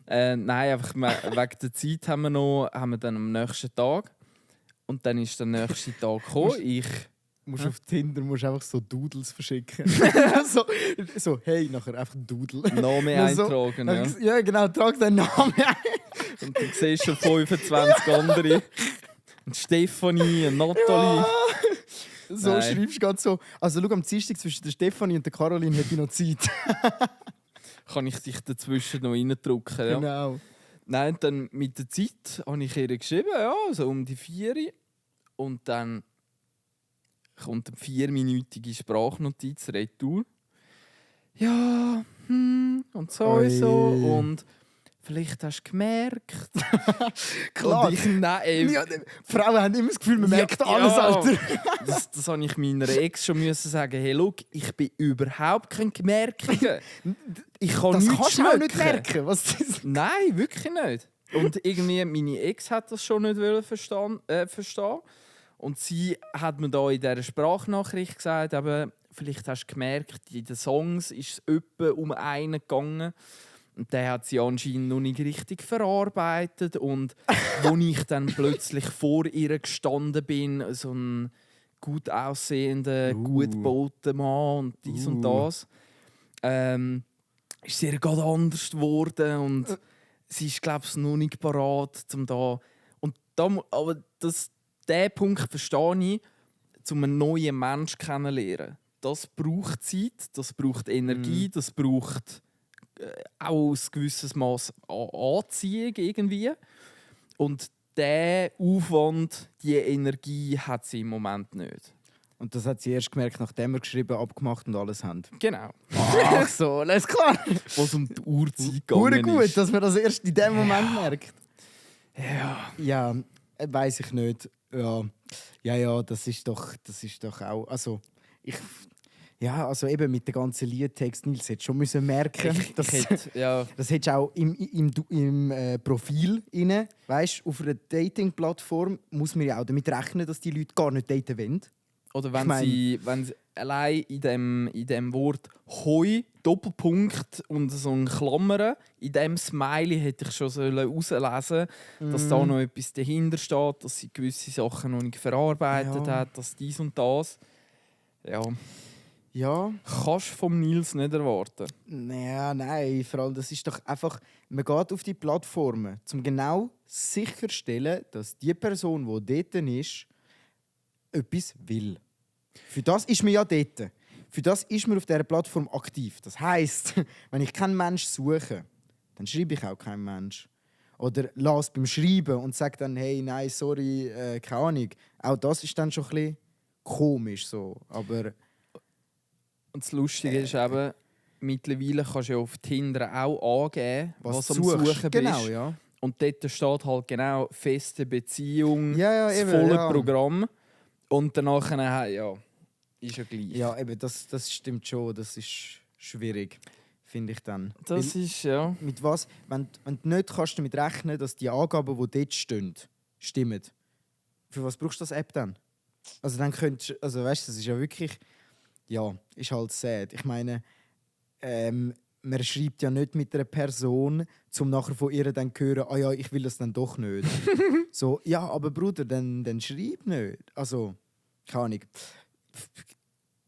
Nein, einfach wegen der Zeit haben wir dann am nächsten Tag. Und dann ist der nächste Tag gekommen. Musst auf Tinder einfach so Doodles verschicken. so, hey, nachher einfach Doodle. Namen eintragen, ja. Ja, genau, trag deinen Namen ein. Und du siehst schon 25 andere. Und Stefanie, und Nathalie. Ja. So Nein. schreibst du gerade so. Also schau, am Dienstag zwischen der Stefanie und der Caroline hätte ich noch Zeit. Kann ich dich dazwischen noch reindrücken. Ja. Genau. Nein, dann mit der Zeit habe ich ihr geschrieben, ja, so um die 4 Uhr. Und dann kommt eine 4-minütige Sprachnotiz, Retour. Ja, und sowieso. Oi. Und vielleicht hast du gemerkt. Klar. Und ich, nein, Ja, Frauen haben immer das Gefühl, man merkt alles, Alter. Das habe ich meiner Ex schon müssen sagen. Hey, look, ich bin überhaupt kein Gemerkiger. Ich kann Das nichts kannst du auch nicht schmecken. merken. Was das Nein, wirklich nicht. Und irgendwie, meine Ex hat das schon nicht verstehen. Und sie hat mir da in dieser Sprachnachricht gesagt, eben, vielleicht hast du gemerkt, in den Songs ist es etwa um einen gegangen. Und der hat sie anscheinend noch nicht richtig verarbeitet. Und als ich dann plötzlich vor ihr gestanden bin, so ein gut aussehender, gut gebauter Mann und dies und das, ist sie ihr gerade anders geworden. Und sie ist, glaube ich, noch nicht parat, um da. Und da aber diesen Punkt verstehe ich, um einen neuen Menschen kennenzulernen. Das braucht Zeit, das braucht Energie, das braucht auch ein gewisses Maß an Anziehung irgendwie. Und dieser Aufwand, diese Energie hat sie im Moment nicht. Und das hat sie erst gemerkt, nachdem wir geschrieben, abgemacht und alles haben. Genau. Ach so, alles klar. Was um die Uhrzeit Hure gegangen gut, ist. dass man das erst in dem Moment merkt. Ja. Ja, weiß ich nicht. Ja, das ist doch auch. Also, also eben mit dem ganzen Liedtext, Nils hätte schon müssen merken. Das hättest du auch im Profil rein. Weißt, auf einer Dating-Plattform muss man ja auch damit rechnen, dass die Leute gar nicht daten wollen. Oder wenn sie allein in dem Wort Hoi, Doppelpunkt und so ein Klammern, in dem Smiley hätte ich schon herauslesen sollen, dass da noch etwas dahinter steht, dass sie gewisse Sachen noch nicht verarbeitet hat, dass dies und das. Ja. Kannst du vom Nils nicht erwarten. Naja, nein, vor allem, das ist doch einfach, man geht auf die Plattformen, um genau sicherzustellen, dass die Person, die dort ist, etwas will. Für das ist man ja dort. Für das ist man auf dieser Plattform aktiv. Das heisst, wenn ich keinen Menschen suche, dann schreibe ich auch keinen Menschen. Oder lasse beim Schreiben und sage dann, hey, nein, sorry, keine Ahnung. Auch das ist dann schon ein bisschen komisch. So. Aber und das Lustige ist eben, mittlerweile kannst du ja auf Tinder auch angeben, was du am Suchen bist. Genau, ja. Und dort steht halt genau feste Beziehung, das eben, volle Programm. Und danach, ist ja gleich. Ja, eben, das stimmt schon. Das ist schwierig, finde ich dann. Das ist, ja. Mit was? Wenn du nicht kannst damit rechnen, dass die Angaben, die dort stehen, stimmen. Für was brauchst du das App dann? Also dann weißt du, das ist ja wirklich, ist halt sad. Ich meine, man schreibt ja nicht mit einer Person, um nachher von ihr dann zu hören, ich will das dann doch nicht. So, ja, aber Bruder, dann schreib nicht. Also, keine Ahnung.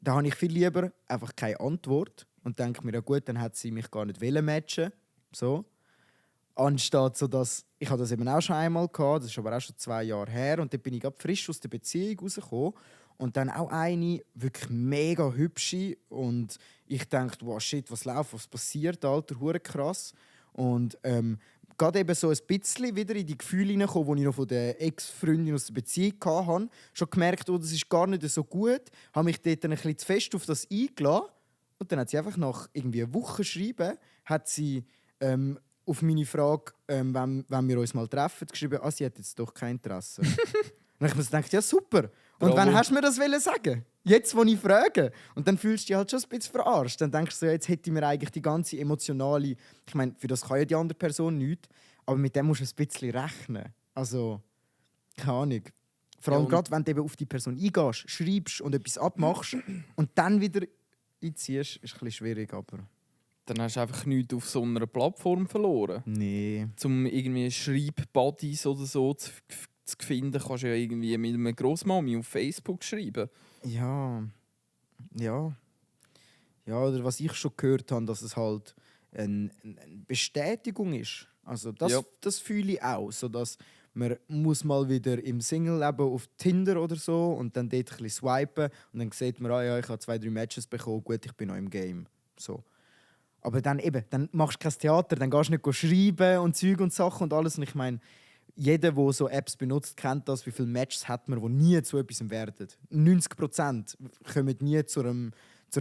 Da habe ich viel lieber einfach keine Antwort und denke mir, ja gut, dann hat sie mich gar nicht matchen. So. Anstatt so, dass ich hatte das eben auch schon einmal gehabt, das ist aber auch schon 2 Jahre her, und dann bin ich gerade frisch aus der Beziehung rausgekommen und dann auch eine wirklich mega hübsche und ich dachte, wow, shit, was läuft, was passiert, Alter, hure krass. Und gerade eben so ein bisschen wieder in die Gefühle hineinkommen, die ich noch von der Ex-Freundin aus der Beziehung hatte. Schon gemerkt, das ist gar nicht so gut. Habe mich dort ein bisschen zu fest auf das eingeladen. Und dann hat sie einfach nach irgendwie einer Woche schreiben, hat sie auf meine Frage, wenn wir uns mal treffen, geschrieben, sie hat jetzt doch kein Interesse. Und dann habe ich mir gedacht, ja super. Und Bravo. wann hast du mir das sagen? Jetzt, wo ich frage. Und dann fühlst du dich halt schon ein bisschen verarscht. Dann denkst du so, jetzt hätte ich mir eigentlich die ganze emotionale... Ich meine, für das kann ja die andere Person nichts. Aber mit dem musst du ein bisschen rechnen. Also, keine Ahnung. Vor allem gerade, wenn du eben auf die Person eingehst, schreibst und etwas abmachst und dann wieder einziehst, ist ein bisschen schwierig. Aber Dann hast du einfach nichts auf so einer Plattform verloren. nee. Um irgendwie Schreibbuddies oder so zu finden, kannst du ja irgendwie mit einer Grossmami auf Facebook schreiben. Ja, oder was ich schon gehört habe, dass es halt eine Bestätigung ist. Also das fühle ich auch. So dass, man muss mal wieder im Single-Leben auf Tinder oder so und dann dort ein bisschen swipen und dann sieht man, ja, ich habe 2-3 Matches bekommen, gut, ich bin noch im Game. So. Aber dann machst du kein Theater, dann gehst du nicht schreiben und Zeug und Sachen und alles. Und ich meine, jeder, der so Apps benutzt, kennt das, wie viele Matches hat man, die nie zu etwas werden. 90% kommen nie zu einem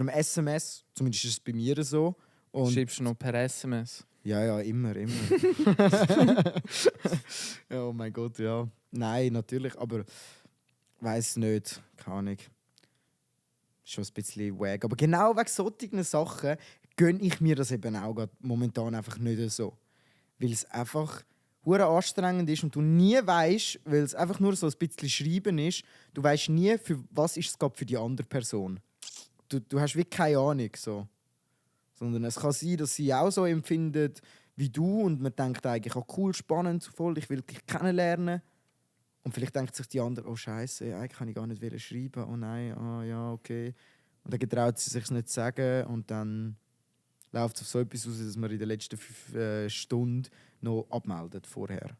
SMS, zumindest ist es bei mir so. Und Schreibst du noch per SMS? ja, immer. Ja, oh mein Gott, ja. Nein, natürlich, aber weiß nicht, keine Ahnung. Schon ein bisschen wack. Aber genau wegen solchen Sachen gönne ich mir das eben auch momentan einfach nicht so. Weil es einfach hure anstrengend ist und du nie weißt, weil es einfach nur so ein bisschen schreiben ist, du weißt nie, für was ist es gerade für die andere Person. Du hast wirklich keine Ahnung. So. Sondern es kann sein, dass sie auch so empfindet wie du und man denkt eigentlich, oh cool, spannend, voll, ich will dich kennenlernen. Und vielleicht denkt sich die andere, oh Scheiße, eigentlich kann ich gar nicht schreiben, oh nein, ja, okay. Und dann getraut sie sich nicht zu sagen und dann läuft es auf so etwas aus, dass man in den letzten 5 Stunden noch abmeldet vorher.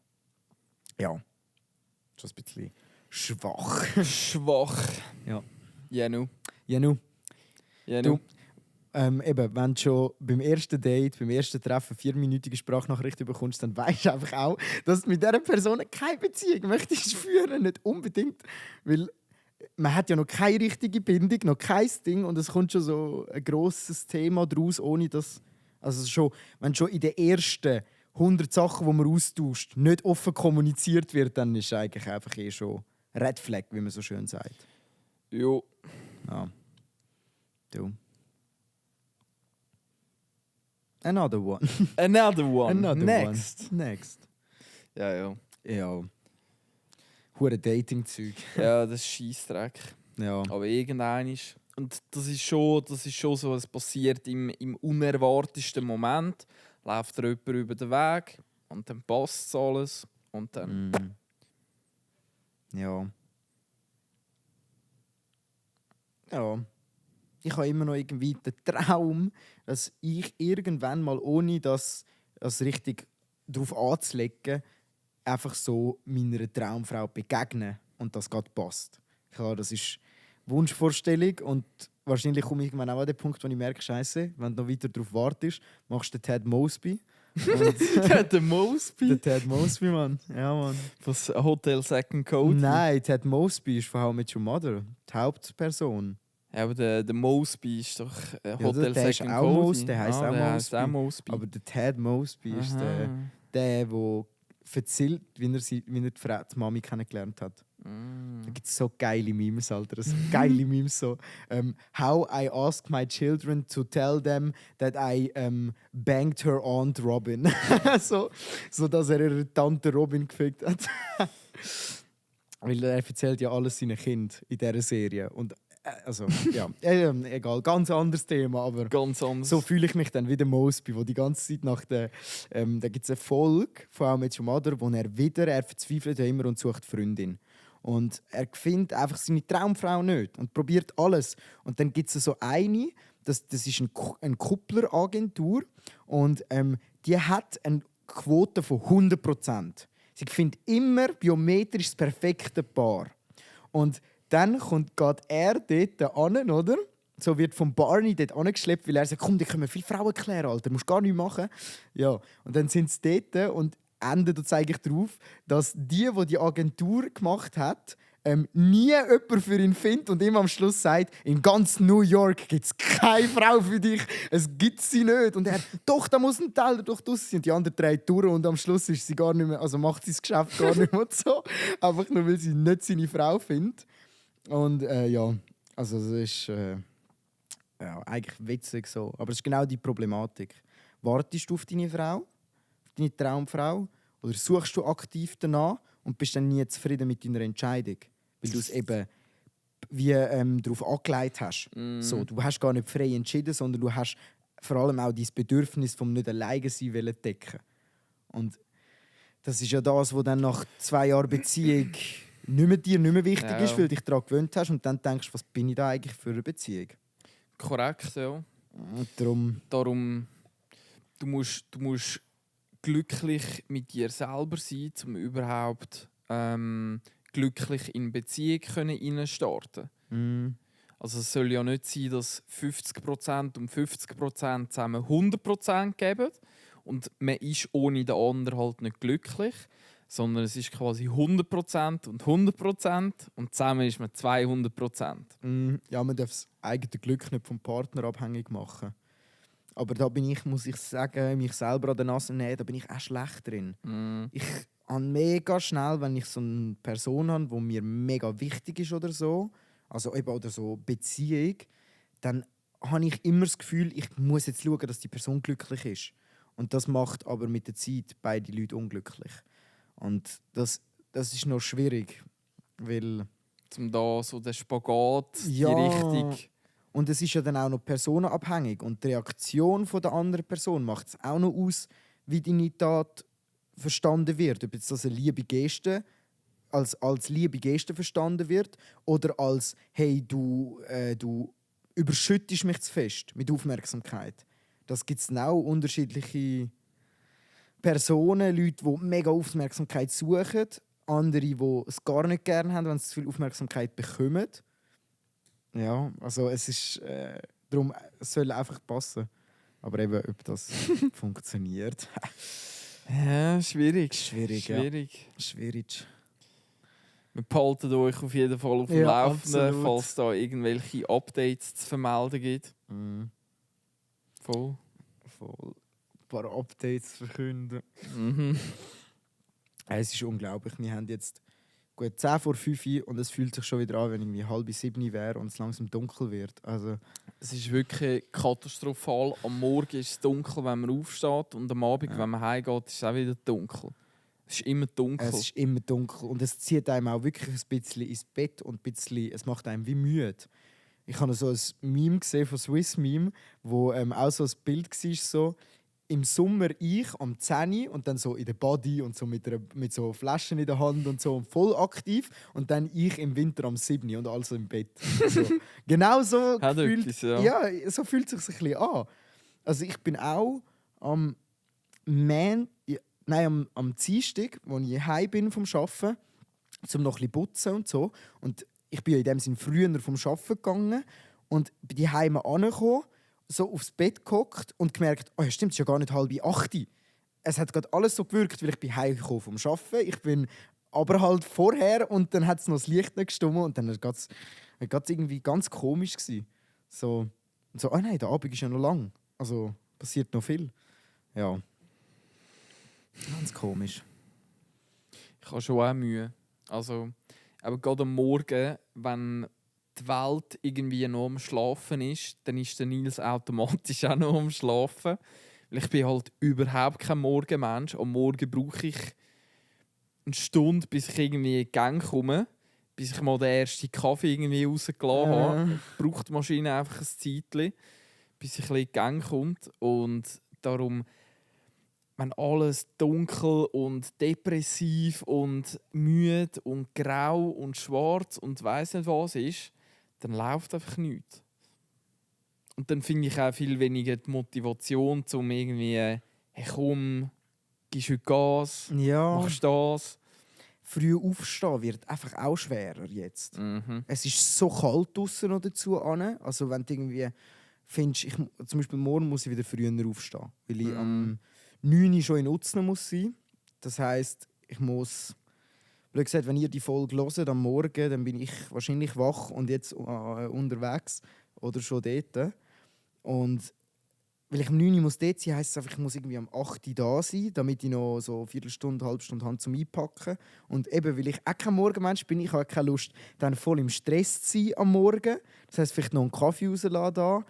Ja, schon ein bisschen schwach. Schwach. Ja. Jenu. Janu, Jenu. eben, wenn du schon beim ersten Date, beim ersten Treffen 4-minütige Sprachnachrichten bekommst, dann weißt du einfach auch, dass du mit dieser Person keine Beziehung möchtest führen, nicht unbedingt. Weil man hat ja noch keine richtige Bindung, noch kein Ding und es kommt schon so ein grosses Thema daraus, ohne dass... Also schon, wenn schon in den ersten 100 Sachen, die man austauscht, nicht offen kommuniziert wird, dann ist es eigentlich einfach schon Red Flag, wie man so schön sagt. Jo. Ja. Du. Another one. Another one. Another Next. one. Next. Ja. Ja. Hure Dating-Zeug. Ja, das ist Scheissdreck. Ja. Aber irgendein ist. Und das ist schon so, es passiert im unerwartetsten Moment. Läuft dir jemand über den Weg und dann passt es alles. Und dann. Ja. Ja. Ich habe immer noch irgendwie den Traum, dass ich irgendwann mal, ohne das richtig darauf anzulegen, einfach so meiner Traumfrau begegnen und das gerade passt. Klar, das ist Wunschvorstellung und wahrscheinlich komme ich irgendwann auch an den Punkt, wo ich merke, Scheiße, wenn du noch weiter darauf wartest, machst du den Ted Mosby. Der Mosby? Der Ted Mosby, Mann. Ja, Mann. Was Hotel Second Code? Nein, Ted Mosby ist von How I Met Your Mother. Die Hauptperson. Ja, aber der Mosby ist doch Hotel der Second ist auch Code. der heisst auch Mosby. Aber der Ted Mosby ist der erzählt, wie er die Mami kennengelernt hat. Da gibt es so geile Memes, Alter. So geile Memes. So, how I ask my children to tell them that I banged her aunt Robin. so, dass er ihre Tante Robin gefickt hat. Weil er erzählt ja alles seinen Kindern in dieser Serie. Und also, ja, egal, ganz anderes Thema, aber ganz anders. So fühle ich mich dann wie der Mosby, wo die ganze Zeit nach der, da gibt es eine Folge von How I Met Your Mother, wo er verzweifelt ja immer und sucht Freundin. Und er findet einfach seine Traumfrau nicht und probiert alles. Und dann gibt es so eine, das ist eine Kuppleragentur und die hat eine Quote von 100%. Sie findet immer biometrisch das perfekte Paar. Und dann geht er dort an, oder? So wird von Barney dort angeschleppt, weil er sagt, komm, die können viele Frauen klären, Alter, musst gar nichts machen. Ja, und dann sind sie dort und endet und zeige ich darauf, dass die Agentur gemacht hat, nie jemanden für ihn findet und ihm am Schluss sagt, in ganz New York gibt es keine Frau für dich, es gibt sie nicht. Und er, doch, da muss ein Teil doch draus sein. Und die andere dreht durch und am Schluss ist sie gar nicht mehr, also macht sie das Geschäft gar nicht mehr und so. Einfach nur, weil sie nicht seine Frau findet. Und ja, also das ist ja, eigentlich witzig so. Aber es ist genau die Problematik. Wartest du auf deine Frau, auf deine Traumfrau, oder suchst du aktiv danach und bist dann nie zufrieden mit deiner Entscheidung? Weil du es eben wie darauf angelegt hast. So, du hast gar nicht frei entschieden, sondern du hast vor allem auch dein Bedürfnis vom nicht alleine sein wollen decken. Und das ist ja das, was dann nach 2 Jahren Beziehung nicht mehr wichtig ist, weil du dich daran gewöhnt hast und dann denkst, was bin ich da eigentlich für eine Beziehung? Korrekt, ja. Und darum du musst glücklich mit dir selber sein, um überhaupt glücklich in Beziehung starten. Also es soll ja nicht sein, dass 50% und 50% zusammen 100% geben und man ist ohne den anderen halt nicht glücklich, sondern es ist quasi 100% und 100% und zusammen ist man 200%. Ja, man darf das eigene Glück nicht vom Partner abhängig machen. Aber da bin ich, muss ich sagen, mich selber an der Nase nehmen, da bin ich auch schlecht drin. Ich habe mega schnell, wenn ich so eine Person habe, die mir mega wichtig ist oder so, also eben oder so Beziehung, dann habe ich immer das Gefühl, ich muss jetzt schauen, dass die Person glücklich ist. Und das macht aber mit der Zeit beide Leute unglücklich. Und das ist noch schwierig, weil... Um da so den Spagat, Ja, die Richtung... Und es ist ja dann auch noch personenabhängig. Und die Reaktion von der anderen Person macht es auch noch aus, wie deine Tat verstanden wird. Ob jetzt das eine liebe Geste als liebe Geste verstanden wird oder als «Hey, du überschüttest mich zu fest mit Aufmerksamkeit». Das gibt es dann auch unterschiedliche Personen, Leute, die mega Aufmerksamkeit suchen, andere, die es gar nicht gerne haben, wenn sie zu viel Aufmerksamkeit bekommen. Ja, also es ist darum, es soll einfach passen. Aber eben, ob das funktioniert. Ja, schwierig. Schwierig. Ja. Schwierig. Wir behalten euch auf jeden Fall auf dem Ja, Laufenden, absolut. falls da irgendwelche Updates zu vermelden gibt. Voll. Ein paar Updates verkünden. Es ist unglaublich. Wir haben jetzt gut 10 vor 5 Uhr und es fühlt sich schon wieder an, wenn irgendwie 6:30 wäre und es langsam dunkel wird. Also, es ist wirklich katastrophal. Am Morgen ist es dunkel, wenn man aufsteht, und am Abend, wenn man heimgeht, ist es auch wieder dunkel. Es ist immer dunkel. Es ist immer dunkel und es zieht einem auch wirklich ein bisschen ins Bett und es macht einem wie müde. Ich habe so ein Meme gesehen von Swiss Meme, wo auch so ein Bild war, so im Sommer ich am 10 Uhr und dann so in der Body und so mit so Flaschen in der Hand und so und voll aktiv und dann ich im Winter am 7 Uhr und also im Bett. Also, genau so gefühlt, etwas, ja. So fühlt es sich ein bisschen an. Also ich bin auch am Dienstag, als ich heim bin vom Arbeiten, um noch ein bisschen putzen und so. Und ich bin ja in dem Sinne früher vom Arbeiten gegangen und bin die Heime angekommen, so aufs Bett gehockt und gemerkt, oh ja, stimmt, es ist ja gar nicht 7:30. Es hat gerade alles so gewirkt, weil ich bin heimgekommen vom Arbeiten. Ich bin aber halt vorher und dann hat es noch das Licht nicht gestummt und dann war es irgendwie ganz komisch gewesen. So, oh nein, der Abend ist ja noch lang. Also passiert noch viel. Ja. Ganz komisch. Ich habe schon auch Mühe. Also, aber gerade am Morgen, wenn die Welt irgendwie noch am Schlafen ist, dann ist der Nils automatisch auch noch am Schlafen. Weil ich bin halt überhaupt kein Morgenmensch. Am Morgen brauche ich eine Stunde, bis ich irgendwie in die Gang komme, bis ich mal den ersten Kaffee irgendwie rausgelassen habe. Braucht die Maschine einfach ein Zeitchen, bis ich ein bisschen in die Gang kommt. Und darum, wenn alles dunkel und depressiv und müde und grau und schwarz und weiss nicht was ist, dann läuft einfach nichts. Und dann finde ich auch viel weniger die Motivation, um irgendwie, hey komm, gibst heute Gas, machst das. Früh aufstehen wird einfach auch schwerer jetzt. Es ist so kalt draussen noch dazu. Also wenn du irgendwie findest, zum Beispiel morgen muss ich wieder früher aufstehen, weil ich am 9 Uhr schon in Utznen muss sein. Das heisst, ich muss... Blöd gesagt, wenn ihr die Folge hört am Morgen, dann bin ich wahrscheinlich wach und jetzt unterwegs oder schon dort. Und weil ich am 9 Uhr muss dort sein, heisst es einfach, ich muss irgendwie am 8 Uhr da sein, damit ich noch so eine Viertelstunde, halbe Stunde habe zum Einpacken. Und eben, weil ich auch kein Morgenmensch bin, ich habe keine Lust, dann voll im Stress zu sein am Morgen. Das heisst, vielleicht noch einen Kaffee rauslassen da.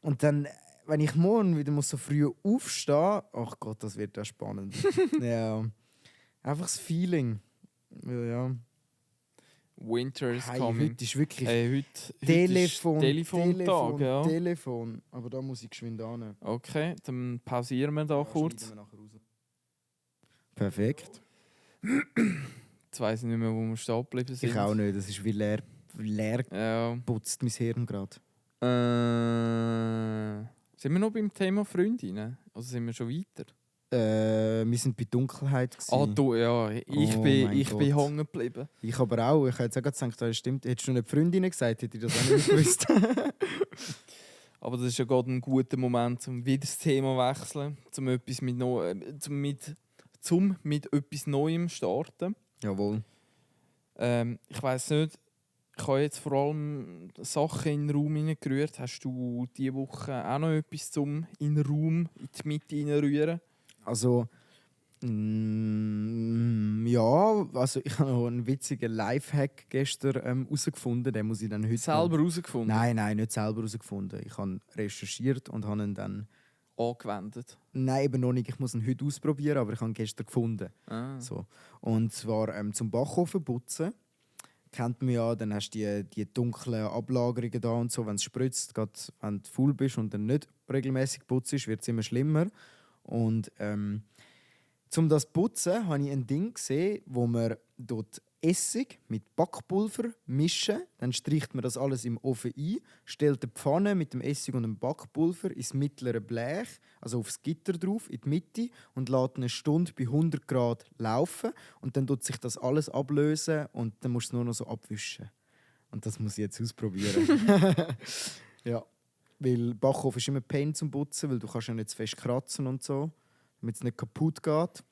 Und dann, wenn ich morgen wieder so früh aufstehen muss, ach Gott, das wird ja spannend. Ja. Einfach das Feeling. Ja. Winter is coming. Heute ist wirklich heute Telefontag. Ja. Telefon. Aber da muss ich geschwind hin. Okay, dann pausieren wir da kurz. Wir Perfekt. Jetzt weiss ich nicht mehr, wo wir stehen geblieben sind. Ich auch nicht. Das ist wie leer putzt mein Hirn gerade. Sind wir noch beim Thema Freundinnen? Also sind wir schon weiter? Wir sind bei Dunkelheit. Ah, du, ja. Ich Oh bin mein hängen Gott. geblieben. Ich aber auch. Ich hätte jetzt auch gerade gedacht, das stimmt. Hättest du eine Freundin gesagt, hätte ich das auch nicht gewusst. Aber das ist ja gerade ein guter Moment, um wieder das Thema zu wechseln, zum mit etwas Neuem starten. Jawohl. Ich weiss nicht, ich habe jetzt vor allem Sachen in den Raum hineingerührt. Hast du diese Woche auch noch etwas zum in den Raum, in die Mitte hineinrühren? Also, ja, also ich habe noch einen witzigen Lifehack gestern herausgefunden. Den muss ich dann heute Selber noch... herausgefunden? Nein, nicht selber herausgefunden. Ich habe recherchiert und habe ihn dann... Angewendet? Nein, eben noch nicht. Ich muss ihn heute ausprobieren, aber ich habe ihn gestern gefunden. Ah. So. Und zwar zum Backofen putzen. Kennt man ja, dann hast du die dunklen Ablagerungen da und so, wenn es spritzt, gerade wenn du faul bist und dann nicht regelmäßig putzt, wird es immer schlimmer. Und um das zu putzen, habe ich ein Ding gesehen, wo man dort Essig mit Backpulver mischen. Dann streicht man das alles im Ofen ein, stellt die Pfanne mit dem Essig und dem Backpulver ins mittlere Blech, also aufs Gitter drauf, in die Mitte und lässt eine Stunde bei 100 Grad laufen. Und dann tut sich das alles ablösen und dann musst du es nur noch so abwischen. Und das muss ich jetzt ausprobieren. Ja, weil Backofen ist immer Pain zum Putzen, weil du kannst ja nicht zu fest kratzen und so, damit es nicht kaputt geht.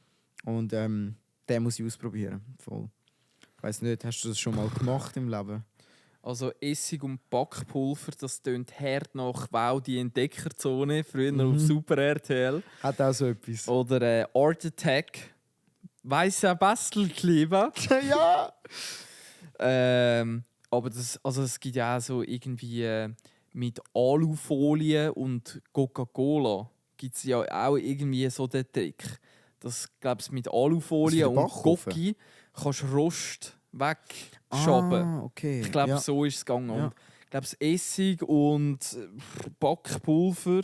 Und den muss ich ausprobieren. Voll. Ich weiss nicht, hast du das schon mal gemacht im Leben? Also Essig und Backpulver, das tönt hart nach «Wow, die Entdeckerzone», früher auf Super RTL. Hat auch so etwas. Oder «Art Attack», «Weißer Bastelkleber». Ja! Aber es gibt ja auch so irgendwie mit Alufolie und Coca-Cola gibt es ja auch irgendwie so den Trick. Das glaubst mit Alufolie für den und Backofen? Cocky kannst du Rost wegschaben. Okay. Ich glaube, ja. so ist es gegangen. Ja. Und ich glaube, Essig und Backpulver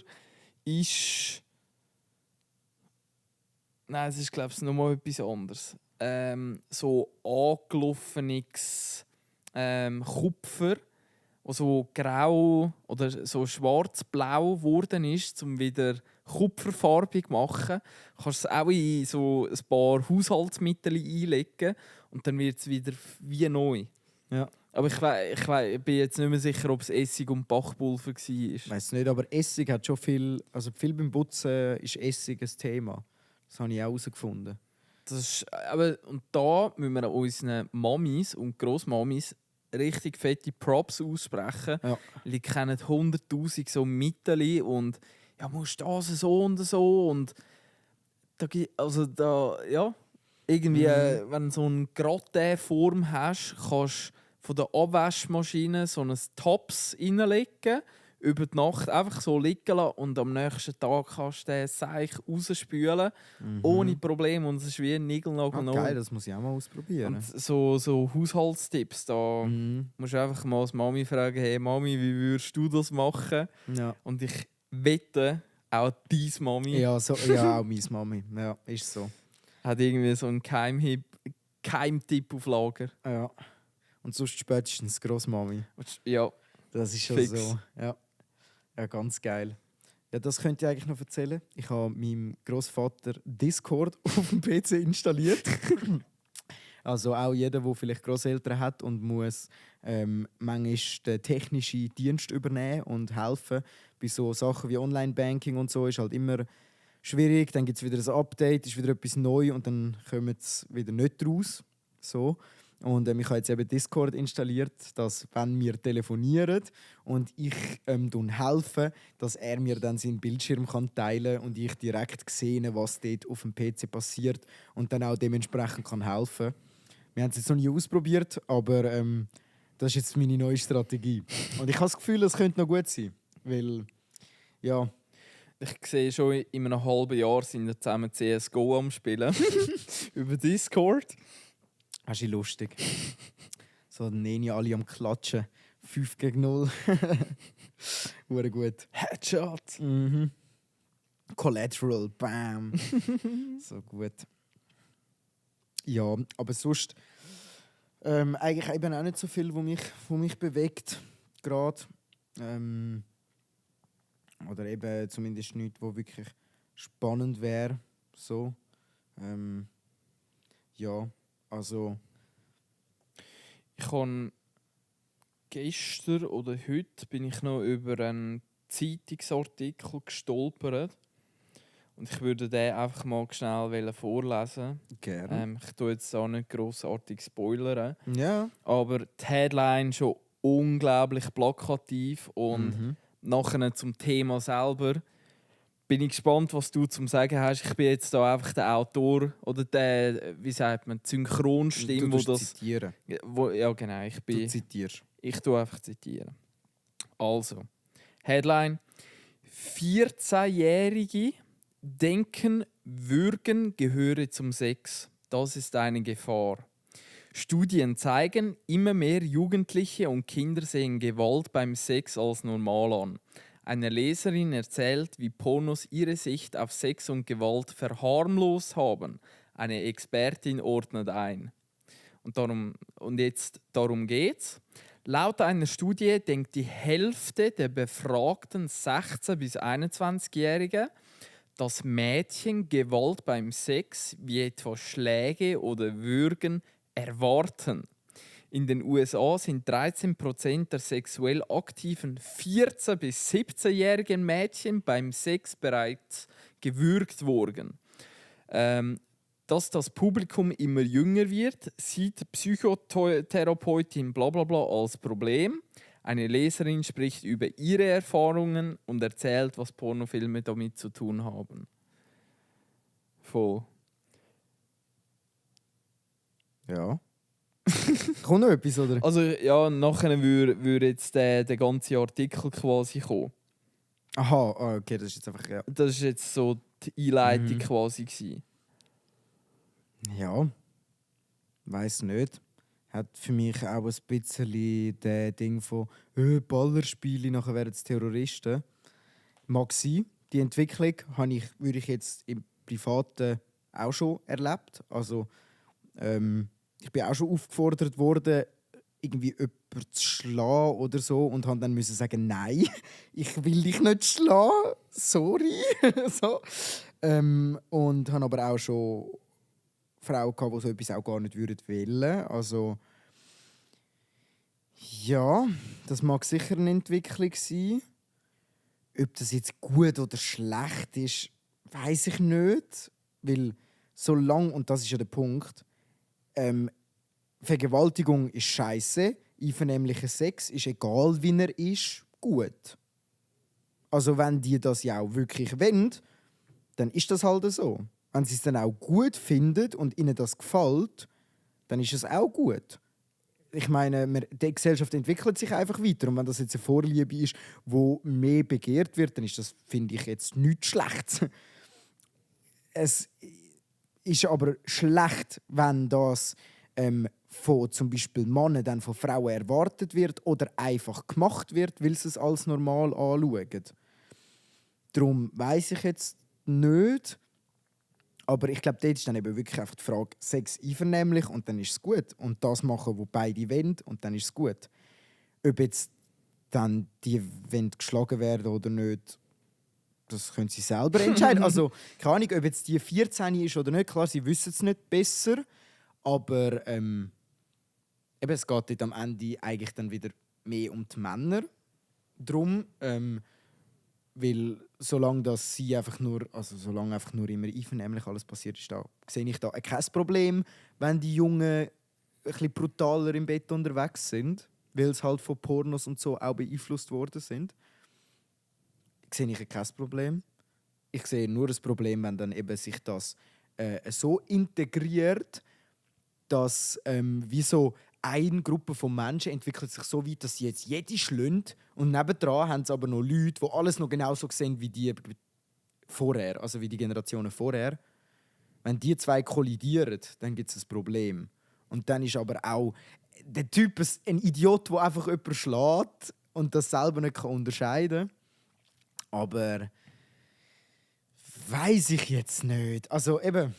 ist... Nein, es ist, glaube ich, nochmal etwas anderes. So angelaufenes Kupfer, das so grau oder so schwarz-blau geworden ist, um wieder kupferfarbig zu machen. Du kannst es auch in so ein paar Haushaltsmittel einlegen und dann wird es wieder wie neu. Ja. Aber ich bin jetzt nicht mehr sicher, ob es Essig und Backpulver war. Ich weiss nicht, aber Essig hat schon viel... Also viel beim Putzen ist Essig ein Thema. Das habe ich auch herausgefunden. Und da müssen wir unseren Mamis und Grossmamis richtig fette Props aussprechen. Ja. Die kennen 100'000 so Mittel und ja, musst das so und so und irgendwie, wenn du so eine gerade Form hast, kannst du von der Abwaschmaschine so ein Tops reinlegen, über die Nacht einfach so liegen lassen und am nächsten Tag kannst du den Seich rausspülen, ohne Probleme und es ist wie ein Nigelnagel. Geil, das muss ich auch mal ausprobieren. Und so Haushaltstipps, da musst du einfach mal als Mami fragen, hey Mami, wie würdest du das machen? Ja. Und ich wette, auch deine Mami Ja, ja, auch meine Mami. Ja, ist so. hat irgendwie so einen Keimtipp auf Lager. Ja. Und sonst spätestens Grossmami. Ja, Das ist schon fix. so. Ja. Ja, ganz geil. Ja, das könnt ihr eigentlich noch erzählen. Ich habe meinem Großvater Discord auf dem PC installiert. Also auch jeder, der vielleicht Grosseltern hat und muss manchmal den technischen Dienst übernehmen und helfen. Bei so Sachen wie Online-Banking und so ist halt immer schwierig. Dann gibt es wieder ein Update, ist wieder etwas neu und dann kommt es wieder nicht raus. So. Und ich habe jetzt eben Discord installiert, dass wenn wir telefonieren und ich helfe, dass er mir dann seinen Bildschirm kann teilen und ich direkt sehe, was dort auf dem PC passiert und dann auch dementsprechend kann helfen. Wir haben es jetzt noch nie ausprobiert, aber das ist jetzt meine neue Strategie. Und ich habe das Gefühl, es könnte noch gut sein, weil ja. Ich sehe schon, in einem halben Jahr sind wir zusammen CSGO am Spielen. Über Discord. Das ist lustig. So, dann nehmen ja alle am Klatschen. 5-0. Hure gut. Headshot. Collateral, bam. So gut. Ja, aber sonst eigentlich eben auch nicht so viel, wo mich bewegt. Gerade. Oder eben zumindest nichts, wo wirklich spannend wäre. So. Ja, also... Ich habe gestern oder heute bin ich noch über einen Zeitungsartikel gestolpert. Und ich würde den einfach mal schnell vorlesen. Gerne. Ich tue jetzt auch nicht grossartig spoilern. Ja. Aber die Headline schon unglaublich plakativ. Und nachher zum Thema selber bin ich gespannt, was du zum Sagen hast. Ich bin jetzt da einfach der Autor oder der, wie sagt man, die Synchronstimme, Du wo das... zitieren. Ja, genau. Du zitierst. Ich tue einfach zitieren. Also, Headline: 14-Jährige denken, Würgen gehöre zum Sex. Das ist eine Gefahr. Studien zeigen, immer mehr Jugendliche und Kinder sehen Gewalt beim Sex als normal an. Eine Leserin erzählt, wie Pornos ihre Sicht auf Sex und Gewalt verharmlost haben. Eine Expertin ordnet ein. Darum geht's. Laut einer Studie denkt die Hälfte der befragten 16- bis 21-Jährigen, dass Mädchen Gewalt beim Sex, wie etwa Schläge oder Würgen, erwarten. In den USA sind 13% der sexuell aktiven 14- bis 17-jährigen Mädchen beim Sex bereits gewürgt worden. Dass das Publikum immer jünger wird, sieht Psychotherapeutin blablabla als Problem. Eine Leserin spricht über ihre Erfahrungen und erzählt, was Pornofilme damit zu tun haben. Voll. Ja. Kommt noch etwas, oder? Also ja, nachher würde jetzt der ganze Artikel quasi kommen. Aha, okay, das ist jetzt einfach... Ja. Das war jetzt so die Einleitung quasi gewesen. Ja, weiß nicht. Hat für mich auch ein bisschen das Ding von Ballerspiele, nachher werden es Terroristen. Mag sein. Die Entwicklung würde ich jetzt im Privaten auch schon erlebt. Also, ich bin auch schon aufgefordert worden, irgendwie jemanden zu schlagen oder so und habe dann müssen sagen, nein, ich will dich nicht schlagen, sorry. So. Und habe aber auch schon Frauen gehabt, die so etwas auch gar nicht wollen. Also ja, das mag sicher eine Entwicklung sein. Ob das jetzt gut oder schlecht ist, weiß ich nicht. Weil solange, und das ist ja der Punkt, Vergewaltigung ist scheiße, einvernehmlicher Sex ist egal, wie er ist, gut. Also wenn die das ja auch wirklich wollen, dann ist das halt so. Wenn sie es dann auch gut finden und ihnen das gefällt, dann ist es auch gut. Ich meine, die Gesellschaft entwickelt sich einfach weiter. Und wenn das jetzt eine Vorliebe ist, wo mehr begehrt wird, dann ist das, finde ich, jetzt nichts Schlechtes. Es ist aber schlecht, wenn das von zum Beispiel Männern dann von Frauen erwartet wird oder einfach gemacht wird, weil sie es als normal anschauen. Darum weiss ich jetzt nicht. Aber ich glaube, dort ist dann eben wirklich einfach die Frage, Sex einvernehmlich und dann ist es gut. Und das machen, wo beide wollen und dann ist es gut. Ob jetzt dann die geschlagen werden oder nicht, das können sie selber entscheiden. Also, keine Ahnung, ob jetzt die 14 ist oder nicht. Klar, sie wissen es nicht besser. Aber eben, es geht dort am Ende eigentlich dann wieder mehr um die Männer. Drum, weil solange das sie einfach nur, also solange einfach nur immer einvernehmlich alles passiert ist, da sehe ich da kein Problem, wenn die Jungen ein bisschen brutaler im Bett unterwegs sind, weil sie halt von Pornos und so auch beeinflusst worden sind. Sehe ich kein Problem. Ich sehe nur das Problem, wenn dann eben sich das so integriert, dass wie so eine Gruppe von Menschen entwickelt sich so weit, dass sie jetzt jede schlönt und nebendran haben sie aber noch Leute, die alles noch genauso sehen wie die vorher, also wie die Generationen vorher. Wenn die zwei kollidieren, dann gibt es ein Problem. Und dann ist aber auch der Typ ein Idiot, der einfach jemanden schlägt und das selber nicht unterscheiden kann. Aber weiß ich jetzt nicht. Also eben,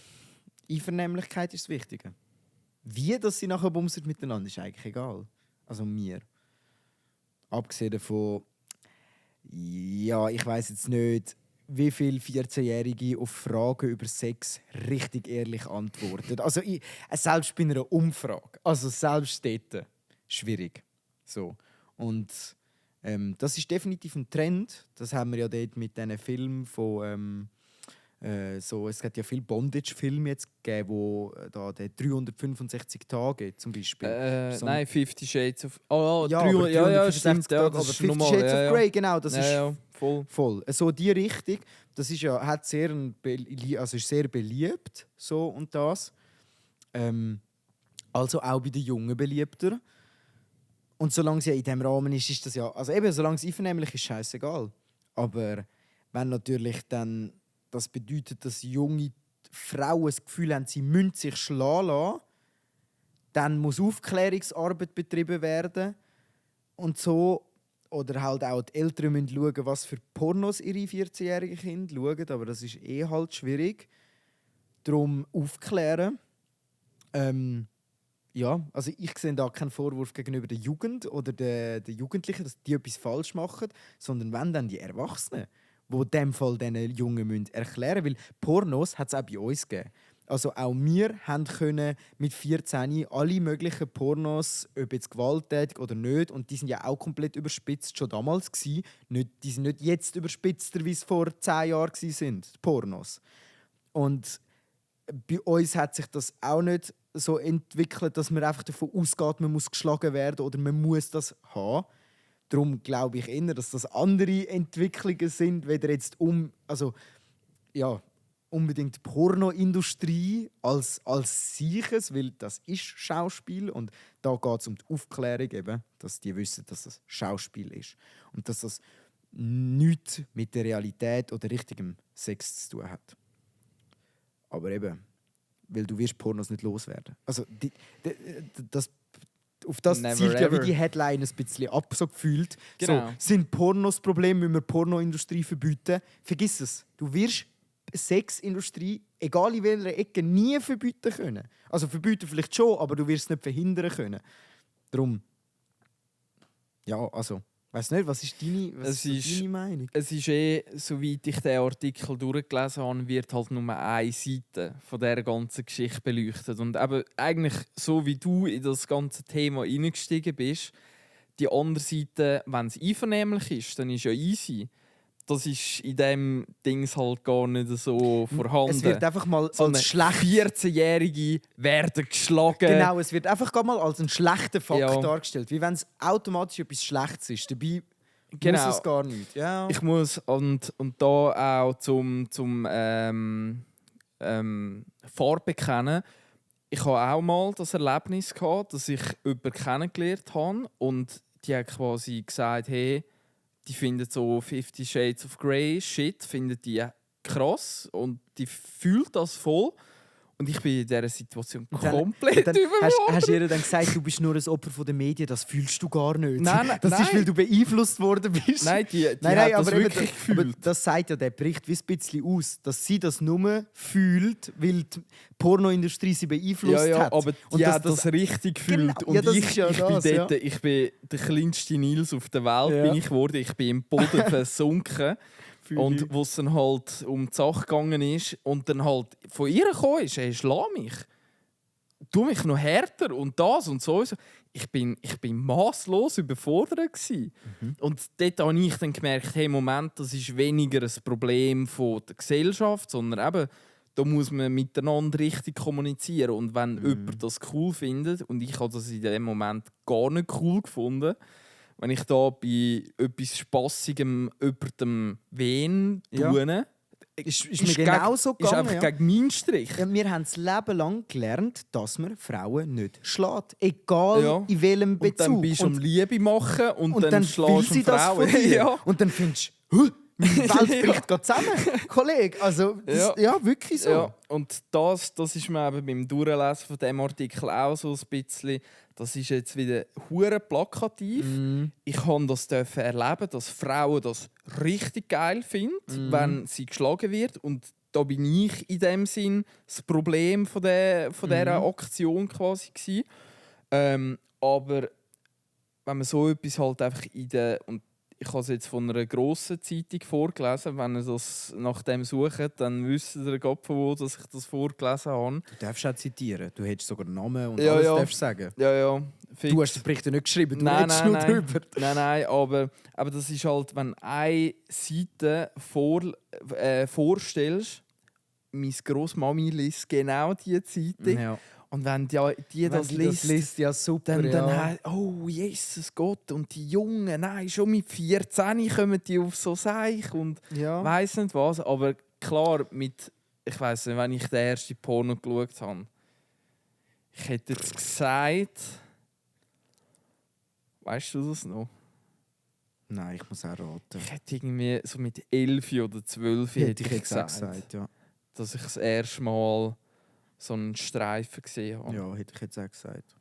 Einvernehmlichkeit ist das Wichtige. Wie dass sie nachher bumsen miteinander, ist eigentlich egal. Also mir. Abgesehen davon, ja, ich weiß jetzt nicht, wie viele 14-Jährige auf Fragen über Sex richtig ehrlich antworten. Also selbst bei einer Umfrage, also selbst dort, schwierig. So. Und das ist definitiv ein Trend. Das haben wir ja dort mit diesen Filmen von es hat ja viele Bondage-Filme jetzt gegeben, wo da der 365 Tage zum Beispiel. Nein, 50 Shades of... Oh, ja, 365 stimmt. Tage, Aber 50 Shades of Grey, genau, das ist voll. so die Richtung. Das ist ja ist sehr beliebt, so und das. Also auch bei den Jungen beliebter. Und solange es ja in diesem Rahmen ist, ist das ja... Also eben, solange es einvernehmlich ist, scheißegal. Aber wenn natürlich dann... Das bedeutet, dass junge Frauen das Gefühl haben, sie müssen sich schlagen lassen, dann muss Aufklärungsarbeit betrieben werden. Und so. Oder halt auch die Eltern müssen schauen, was für Pornos ihre 14-jährigen Kinder schauen. Aber das ist halt schwierig. Darum aufklären. Also ich sehe da keinen Vorwurf gegenüber der Jugend oder den Jugendlichen, dass die etwas falsch machen, sondern wenn dann die Erwachsenen, die in diesem Fall diesen Jungen erklären müssen. Weil Pornos hat es auch bei uns gegeben. Also auch wir können mit 14 alle möglichen Pornos, ob jetzt gewalttätig oder nicht, und die sind ja auch komplett überspitzt, schon damals gewesen. Die sind nicht jetzt überspitzter, wie es vor 10 Jahren waren, die Pornos. Und bei uns hat sich das auch nicht so entwickelt, dass man einfach davon ausgeht, man muss geschlagen werden oder man muss das haben. Darum glaube ich eher, dass das andere Entwicklungen sind, weder jetzt unbedingt die Pornoindustrie als solches, weil das ist Schauspiel und da geht es um die Aufklärung, eben, dass die wissen, dass das Schauspiel ist und dass das nichts mit der Realität oder richtigem Sex zu tun hat. Aber eben, weil du wirst Pornos nicht loswerden. Also auf das zielt ja wie die Headline ein bisschen ab, so gefühlt. Genau. So, sind Pornos Problem, müssen wir die Pornoindustrie verbieten? Vergiss es. Du wirst Sexindustrie, egal in welcher Ecke, nie verbieten können. Also verbieten vielleicht schon, aber du wirst es nicht verhindern können. Darum, ja, also, weiss nicht, was ist deine Meinung? Es ist soweit ich den Artikel durchgelesen habe, wird halt nur eine Seite von dieser ganzen Geschichte beleuchtet. Und eben eigentlich so wie du in das ganze Thema eingestiegen bist, die andere Seite, wenn es einvernehmlich ist, dann ist ja easy. Das ist in diesem Dings halt gar nicht so vorhanden. Es wird einfach mal so als schlecht... 14-Jährige werden geschlagen. Genau, es wird einfach mal als ein schlechter Fakt dargestellt. Wie wenn es automatisch etwas Schlechtes ist. Dabei muss es gar nicht. Ja. Ich muss und da auch zum Vorbekennen. Ich hatte auch mal das Erlebnis gehabt, dass ich jemanden kennengelernt habe und die hat quasi gesagt, hey, die finden so 50 Shades of Grey Shit, finden die krass und die fühlt das voll. Und ich bin in dieser Situation komplett überfordert. Hast du ihr dann gesagt, du bist nur ein Opfer von den Medien, das fühlst du gar nicht? Nein, das ist, weil du beeinflusst worden bist? Nein, die hat das wirklich gefühlt. Aber das sagt ja der Bericht wie ein bisschen aus, dass sie das nur fühlt, weil die Pornoindustrie sie beeinflusst hat. Ja, aber die hat das richtig gefühlt. Genau, und ja, ich bin der kleinste Nils auf der Welt bin ich geworden. Ich bin im Boden versunken. Und wo es dann halt um die Sache gegangen ist und dann halt von ihr gekommen ist, hey, schlag mich. Tu mich noch härter und das und so. Ich bin masslos überfordert gewesen. Und dort habe ich dann gemerkt, hey, Moment, das ist weniger ein Problem von der Gesellschaft, sondern eben, da muss man miteinander richtig kommunizieren. Und wenn jemand das cool findet, und ich habe das in dem Moment gar nicht cool gefunden, wenn ich da bei etwas Spassigem über dem Wen tue, ist mir genauso gegangen. Ist einfach gegen meinen Strich. Ja, wir haben das Leben lang gelernt, dass man Frauen nicht schlägt. Egal in welchem Bezug. Und dann bist du um Liebe machen und dann schlägst du Frauen. Und dann findest du, meine Welt bricht gerade zusammen. Kollege, also wirklich so. Ja. Und das ist mir eben beim Durchlesen von diesem Artikel auch so ein bisschen. Das ist jetzt wieder hure plakativ. Ich konnte das erleben, dass Frauen das richtig geil finden, wenn sie geschlagen wird. Und da bin ich in dem Sinn das Problem von dieser Aktion quasi gewesen. Aber wenn man so etwas halt einfach und ich habe es jetzt von einer grossen Zeitung vorgelesen. Wenn ihr das nach dem sucht, dann wisst ihr gerade von wo, dass ich das vorgelesen habe. Du darfst auch zitieren. Du hättest sogar einen Namen und Ja, alles ja. darfst sagen. Ja, fix. Du hast den Bericht ja nicht geschrieben, du Nein, redest nein, nur nein. drüber. Nein, aber das ist halt, wenn du eine Seite vorstellst, meine Grossmami liest genau diese Zeitung. Ja. Und wenn die das liest, ja super. dann oh Jesus Gott, und die Jungen, nein, schon mit 14 kommen die auf so Seich und ja. weiss nicht was. Aber klar, ich weiss nicht, wenn ich den ersten Porno geschaut habe, ich hätte jetzt gesagt, weißt du das noch? Nein, ich muss auch raten. Ich hätte irgendwie so mit 11 oder 12 hätte ich jetzt auch gesagt, ja. dass ich das erste Mal so einen Streifen gesehen habe. Ja, hätte ich jetzt auch gesagt.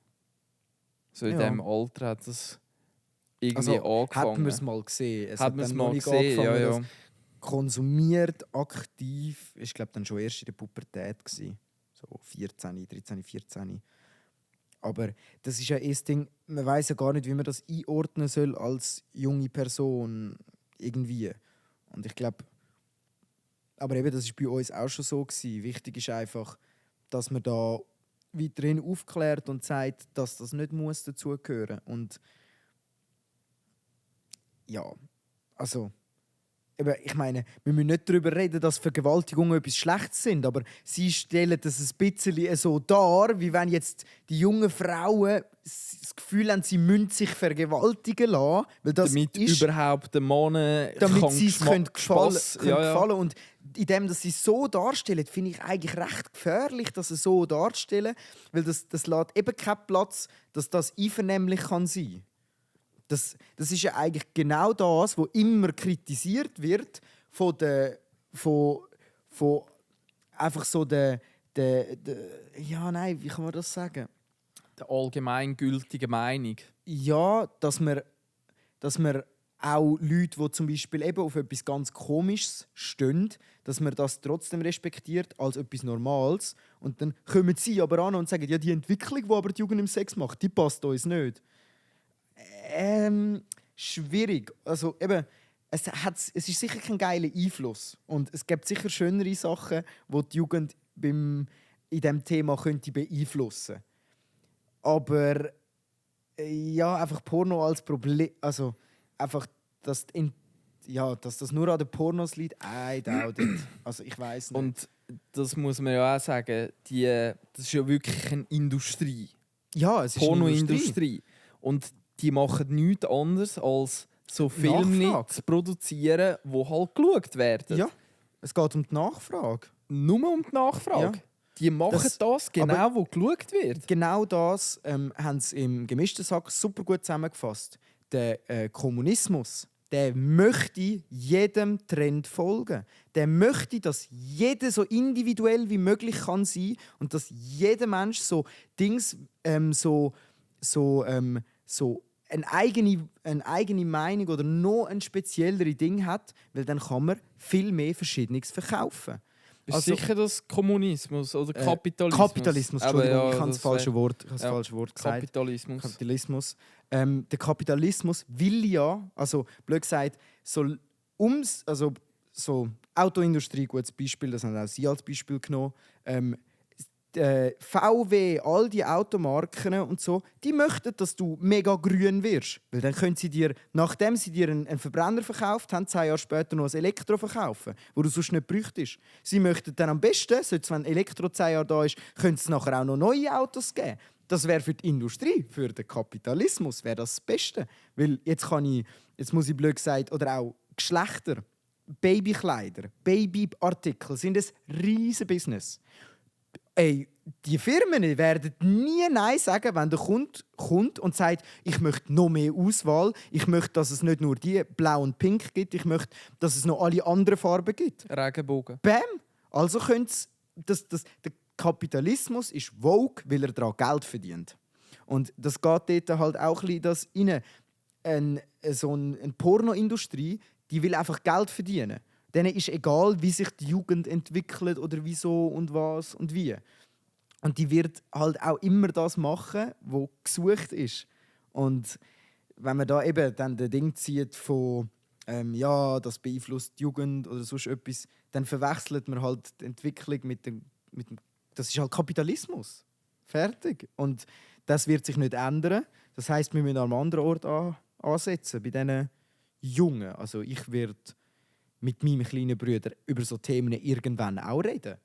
So in Ja. diesem Alter hat das irgendwie angefangen. Hätten wir es mal gesehen. Es Hat man dann es noch mal nicht gesehen, ja, angefangen, ja. das konsumiert, aktiv, ist glaube dann schon erst in der Pubertät gewesen. So 13, 14. Aber das ist ja das Ding, man weiß ja gar nicht, wie man das einordnen soll als junge Person irgendwie. Und ich glaube, aber eben, das ist bei uns auch schon so gewesen. Wichtig ist einfach, dass man da weiterhin aufklärt und sagt, dass das nicht muss dazugehören. Und ja, also eben, ich meine, wir müssen nicht darüber reden, dass Vergewaltigungen etwas Schlechtes sind, aber sie stellen das ein bisschen so dar, wie wenn jetzt die jungen Frauen das Gefühl haben, sie müssen sich vergewaltigen lassen, weil das damit ist, überhaupt den Mann damit sie es gefallen Spass- können. Gefallen. Und indem dass sie es so darstellen, finde ich eigentlich recht gefährlich, dass sie so darstellen, weil das lässt eben keinen Platz, dass das einvernehmlich kann sein. Das ist ja eigentlich genau das, was immer kritisiert wird von einfach so ja, nein, wie kann man das sagen? Die allgemeingültige Meinung. Ja, dass man auch Leute, die zum Beispiel eben auf etwas ganz Komisches stehen, dass man das trotzdem respektiert als etwas Normales. Und dann kommen sie aber an und sagen, ja, die Entwicklung, die aber die Jugend im Sex macht, die passt uns nicht. Schwierig. Also eben, es ist sicher kein geiler Einfluss. Und es gibt sicher schönere Sachen, die die Jugend in diesem Thema könnte beeinflussen könnte. Aber ja, einfach Porno als Problem. Also einfach, dass das nur an den Pornos liegt, I doubt it. Also ich weiß nicht. Und das muss man ja auch sagen, das ist ja wirklich eine Industrie. Ja, es ist eine Pornoindustrie. Und die machen nichts anderes, als so Filme Nachfrage. zu produzieren, die halt geschaut werden. Ja, es geht um die Nachfrage. Nur um die Nachfrage. Ja. Die machen das genau, wo geschaut wird. Genau das haben sie im gemischten Sack super gut zusammengefasst. Der Kommunismus, der möchte jedem Trend folgen. Der möchte, dass jeder so individuell wie möglich kann sein und dass jeder Mensch so Dings so eine eigene Meinung oder noch ein speziellere Ding hat, weil dann kann man viel mehr Verschiedenes verkaufen. Bist du sicher, dass Kommunismus oder Kapitalismus? Kapitalismus, Entschuldigung, Aber ja, ich habe das falsche Wort gesagt. Kapitalismus. Kapitalismus. Der Kapitalismus will ja, also blöd gesagt, so Autoindustrie, gutes Beispiel, das haben auch Sie als Beispiel genommen. VW, all die Automarken und so, die möchten, dass du mega grün wirst. Weil dann können sie dir, nachdem sie dir einen Verbrenner verkauft haben, 2 Jahre später noch ein Elektro verkaufen, wo du sonst nicht bräuchtest. Sie möchten dann am besten, selbst wenn Elektro 10 Jahre da ist, können es nachher auch noch neue Autos geben. Das wäre für die Industrie, für den Kapitalismus wäre das Beste. Weil jetzt muss ich blöd gesagt, oder auch Geschlechter, Babykleider, Babyartikel sind ein riesiges Business. Ey, die Firmen werden nie Nein sagen, wenn der Kunde kommt und sagt, ich möchte noch mehr Auswahl, ich möchte, dass es nicht nur die Blau und Pink gibt, ich möchte, dass es noch alle anderen Farben gibt. Regenbogen. Bam! Also könnte der Kapitalismus ist woke, weil er daran Geld verdient. Und das geht dort halt auch ein bisschen, dass eine Pornoindustrie, die will einfach Geld verdienen. Denen ist egal, wie sich die Jugend entwickelt oder wieso und was und wie. Und die wird halt auch immer das machen, was gesucht ist. Und wenn man da eben dann das Ding zieht von ja, das beeinflusst die Jugend oder sonst etwas, dann verwechselt man halt die Entwicklung mit dem das ist halt Kapitalismus. Fertig. Und das wird sich nicht ändern. Das heisst, wir müssen an einem anderen Ort ansetzen, bei diesen Jungen. Also ich werde mit meinem kleinen Bruder über so Themen irgendwann auch reden.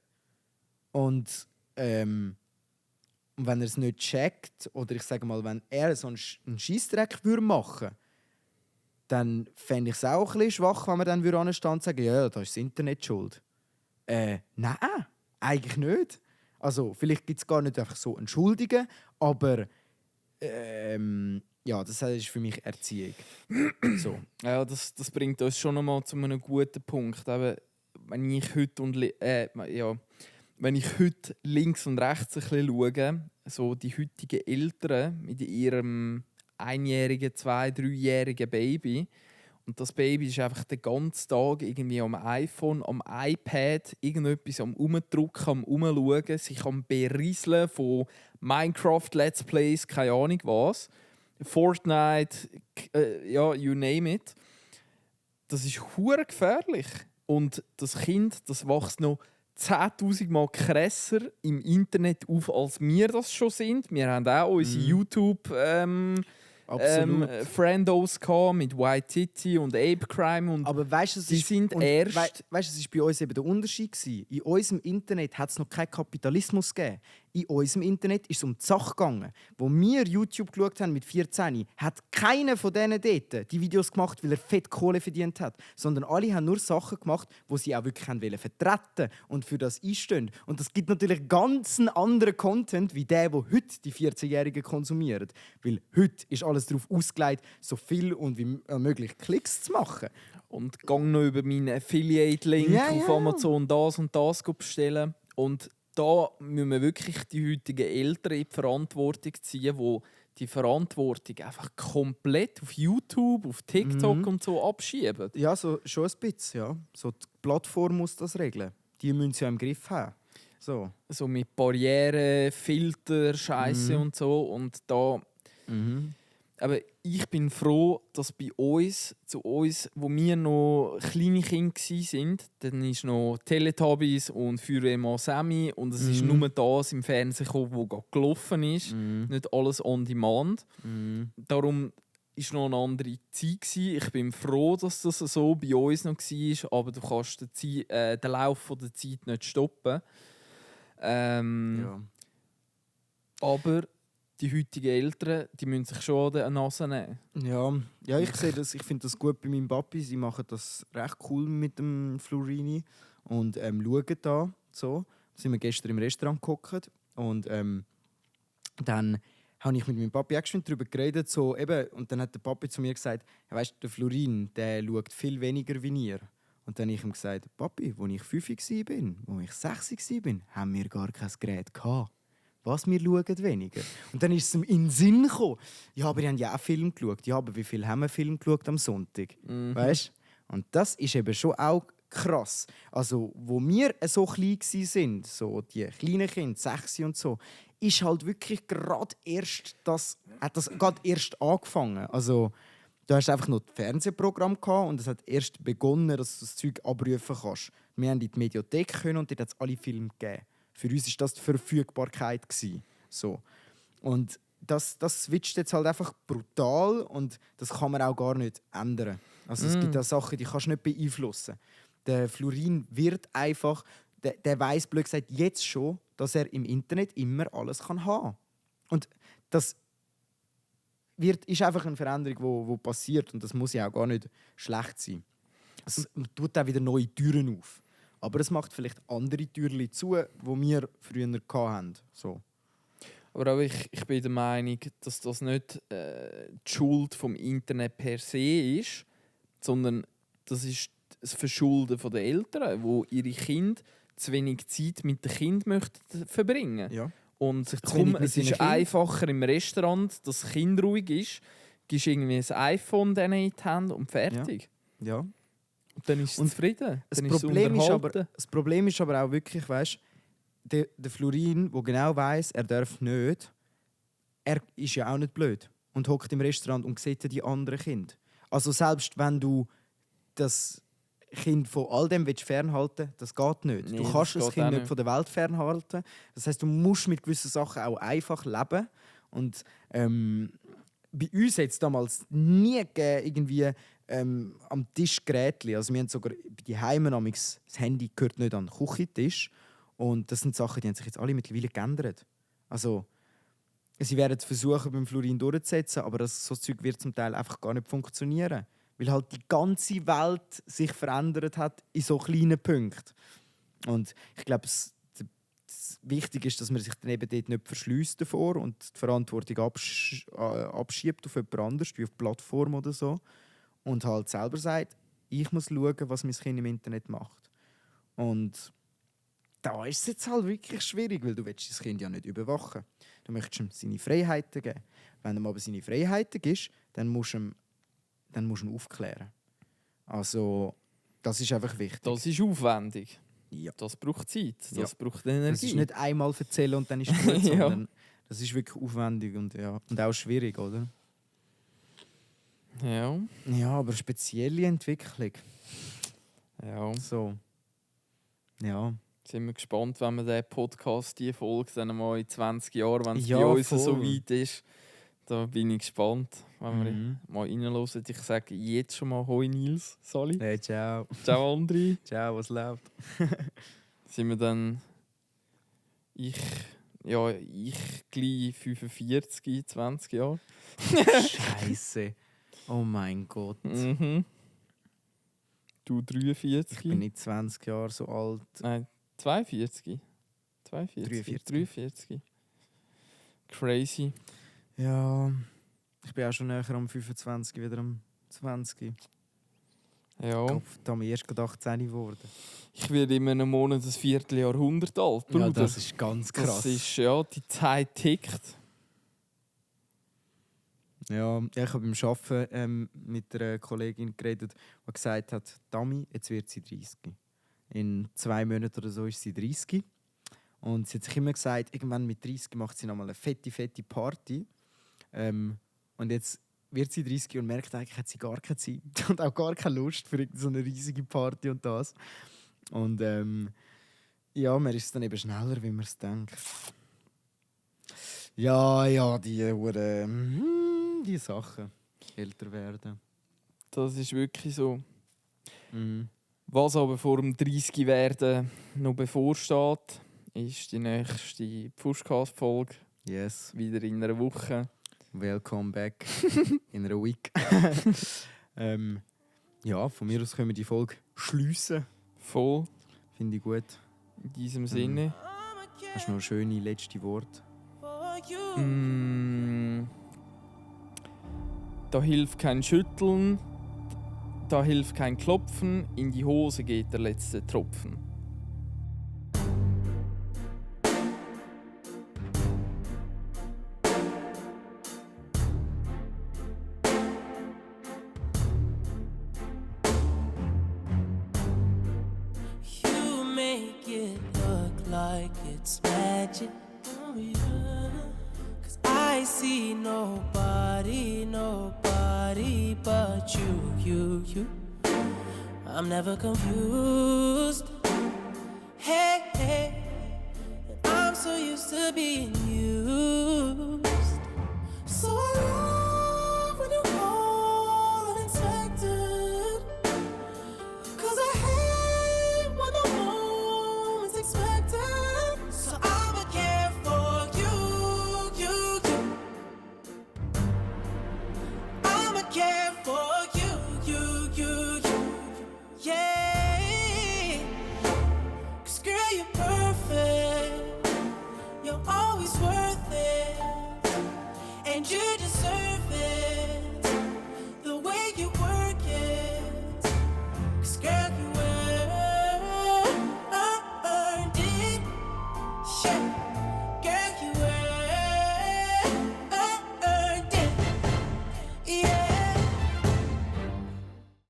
Und wenn er es nicht checkt, oder ich sage mal, wenn er so einen Scheissdreck machen würde, dann fände ich es auch ein bisschen schwach, wenn man dann anstehen und sagen, ja, da ist das Internet schuld. Nein, eigentlich nicht. Also vielleicht gibt es gar nicht einfach so Entschuldigen, aber ja, das ist für mich Erziehung. So. Ja, das bringt uns schon nochmal zu einem guten Punkt. Eben, wenn ich heute links und rechts ein bisschen schaue, so die heutigen Eltern mit ihrem 1-jährigen, 2-, 3-jährigen Baby. Und das Baby ist einfach den ganzen Tag irgendwie am iPhone, am iPad, irgendetwas am Umdrucken, am Umschauen, sich am Berieseln von Minecraft, Let's Plays, keine Ahnung was. Fortnite, ja, you name it. Das ist hure gefährlich. Und das Kind, das wächst noch 10.000 Mal krasser im Internet auf, als wir das schon sind. Wir haben auch unsere YouTube Friendos mit White Titty und Ape Crime. Und aber weißt du, die sind erst... Weißt du, es war bei uns eben der Unterschied gewesen. In unserem Internet hat es noch keinen Kapitalismus gegeben. In unserem Internet ist es um die Sache gegangen. Wo wir YouTube geschaut haben mit 14, hat keiner von denen dort die Videos gemacht, weil er fett Kohle verdient hat. Sondern alle haben nur Sachen gemacht, die sie auch wirklich haben vertreten und für das einstehen. Und das gibt natürlich ganz einen anderen Content, wie der heute die 14-Jährigen konsumieren. Weil heute ist alles darauf ausgelegt, so viel und wie möglich Klicks zu machen. Und gang noch über meinen Affiliate-Link auf Amazon das und das bestellen. Und da müssen wir wirklich die heutigen Eltern in die Verantwortung ziehen, die die Verantwortung einfach komplett auf YouTube, auf TikTok und so abschieben. Ja, so, schon ein bisschen. Ja. So, die Plattform muss das regeln. Die müssen sie ja im Griff haben. So mit Barrieren, Filter, Scheiße und so. Und da... Aber ich bin froh, dass bei uns, wo wir noch kleine Kinder waren, dann ist noch Teletubbies und Feuerwehrmann Sammy und es ist nur das im Fernsehen gekommen, wo gerade gelaufen ist. Nicht alles on demand. Darum war noch eine andere Zeit gewesen. Ich bin froh, dass das so bei uns noch war, aber du kannst den Lauf der Zeit nicht stoppen. ja. Aber die heutigen Eltern, die müssen sich schon an die Nase nehmen. Ja, ich sehe das. Ich finde das gut bei meinem Papi. Sie machen das recht cool mit dem Florini und schauen da so. Da sind wir gestern im Restaurant gehockt und dann habe ich mit meinem Papi auch schon darüber geredet. So, eben, und dann hat der Papi zu mir gesagt, ja, weißt du, der Florin, der schaut viel weniger wie ihr. Und dann habe ich ihm gesagt, Papi, als ich 5 war, als ich 6 war, haben wir gar kein Gerät gehabt. Was, wir schauen weniger. Und dann ist es ihm in den Sinn gekommen. Ja, aber wir haben ja auch Film geschaut. Ja, aber wie viel haben wir Film geschaut am Sonntag? Weißt? Und das ist eben schon auch krass. Also, wo wir so klein waren, so die kleinen Kinder, 6 und so, ist halt wirklich gerade hat das gerade erst angefangen. Also, du hast einfach noch das Fernsehprogramm gehabt und es hat erst begonnen, dass du das Zeug abrufen kannst. Wir haben in die Mediathek können und dort hat es alle Filme gegeben. Für uns war das die Verfügbarkeit. So. Und das switcht jetzt halt einfach brutal und das kann man auch gar nicht ändern. Also es gibt auch Sachen, die kannst du nicht beeinflussen. Der Florin wird einfach, der weiss blöd gesagt jetzt schon, dass er im Internet immer alles haben kann. Und das ist einfach eine Veränderung, die passiert und das muss ja auch gar nicht schlecht sein. Es tut auch wieder neue Türen auf. Aber es macht vielleicht andere Türen zu, die wir früher hatten. So. Aber auch ich bin der Meinung, dass das nicht die Schuld vom Internet per se ist, sondern das ist das Verschulden der Eltern, die ihre Kinder zu wenig Zeit mit den Kindern verbringen möchten. Ja. Und es ist einfacher im Restaurant, dass das Kind ruhig ist, gibst irgendwie ein iPhone denen in die Hand und fertig. Ja. Und dann ist es zufrieden. Das Problem ist aber auch wirklich, weißt, der Florin, der genau weiss, er darf nicht, er ist ja auch nicht blöd. und hockt im Restaurant und sieht die anderen Kinder. Also selbst wenn du das Kind von all dem fernhalten willst, das geht nicht. Nee, du kannst das Kind nicht nicht von der Welt fernhalten. Das heißt, du musst mit gewissen Sachen auch einfach leben. Und bei uns hat es damals nie gegeben, irgendwie am Tisch Gerätchen. Also wir haben sogar bei den Heimen das Handy gehört nicht an den Küchentisch. Und das sind Sachen, die haben sich jetzt alle mittlerweile geändert. Also sie werden versuchen, beim Florin durchzusetzen, aber so Zeug wird zum Teil einfach gar nicht funktionieren. Weil halt die ganze Welt sich verändert hat in so kleinen Punkten. Und ich glaube, wichtig ist, dass man sich dann eben dort nicht verschliesst davor und die Verantwortung abschiebt auf jemand anderes, wie auf die Plattform oder so. Und halt selber sagt, ich muss schauen, was mein Kind im Internet macht. Und da ist es jetzt halt wirklich schwierig, weil du willst das Kind ja nicht überwachen. Du möchtest ihm seine Freiheiten geben. Wenn du ihm aber seine Freiheiten gibst, dann musst du ihn aufklären. Also, das ist einfach wichtig. Das ist aufwendig. Ja. Das braucht Zeit, das Ja. braucht Energie. Das ist nicht einmal erzählen und dann ist es gut, sondern das ist wirklich aufwendig und auch schwierig, oder? Ja. Ja, aber spezielle Entwicklung. Ja. So. Ja. Sind wir gespannt, wenn wir den Podcast, die Folge dann mal in 20 Jahren, wenn es Ja, bei uns voll. so weit ist, da bin ich gespannt, wenn wir Mhm. mal reinhören. Ich sage jetzt schon mal Hoi Nils, Sali. Hey, ciao. Ciao André. Ciao, was läuft? Sind wir dann ich gleich 45 in 20 Jahren. Scheiße. Oh mein Gott. Mhm. Du Ich 43? bin nicht 20 Jahre so alt. Nein, 42. 43. Crazy. Ja, ich bin auch schon näher am 25, wieder am 20. Ja. Da haben wir erst gerade 18 geworden. Ich werde in einem Monat ein Vierteljahrhundert alt, Bruder. Ja, das ist ganz krass. Das ist, ja, die Zeit tickt. Ja, ich habe beim Arbeiten mit einer Kollegin geredet, die gesagt hat, Dami, jetzt wird sie 30. In 2 Monaten oder so ist sie 30. Und sie hat sich immer gesagt, irgendwann mit 30 macht sie nochmal eine fette Party. Und jetzt wird sie 30 und merkt eigentlich, hat sie gar keine Zeit und auch gar keine Lust für so eine riesige Party und das. Und ja, man ist dann eben schneller, wie man es denkt. Ja, die Sachen. Älter werden. Das ist wirklich so. Mhm. Was aber vor dem 30 werden noch bevorsteht, ist die nächste Podcast-Folge. Yes. Wieder in einer Woche. Welcome back in einer Week. Ja, von mir aus können wir die Folge schliessen. Voll. Finde ich gut. In diesem Sinne. Hast du noch schöne letzte Worte? Da hilft kein Schütteln, da hilft kein Klopfen, in die Hose geht der letzte Tropfen. You make it look like it's magic. Oh yeah. 'Cause I see nobody but you. I'm never confused. Hey, and I'm so used to being you.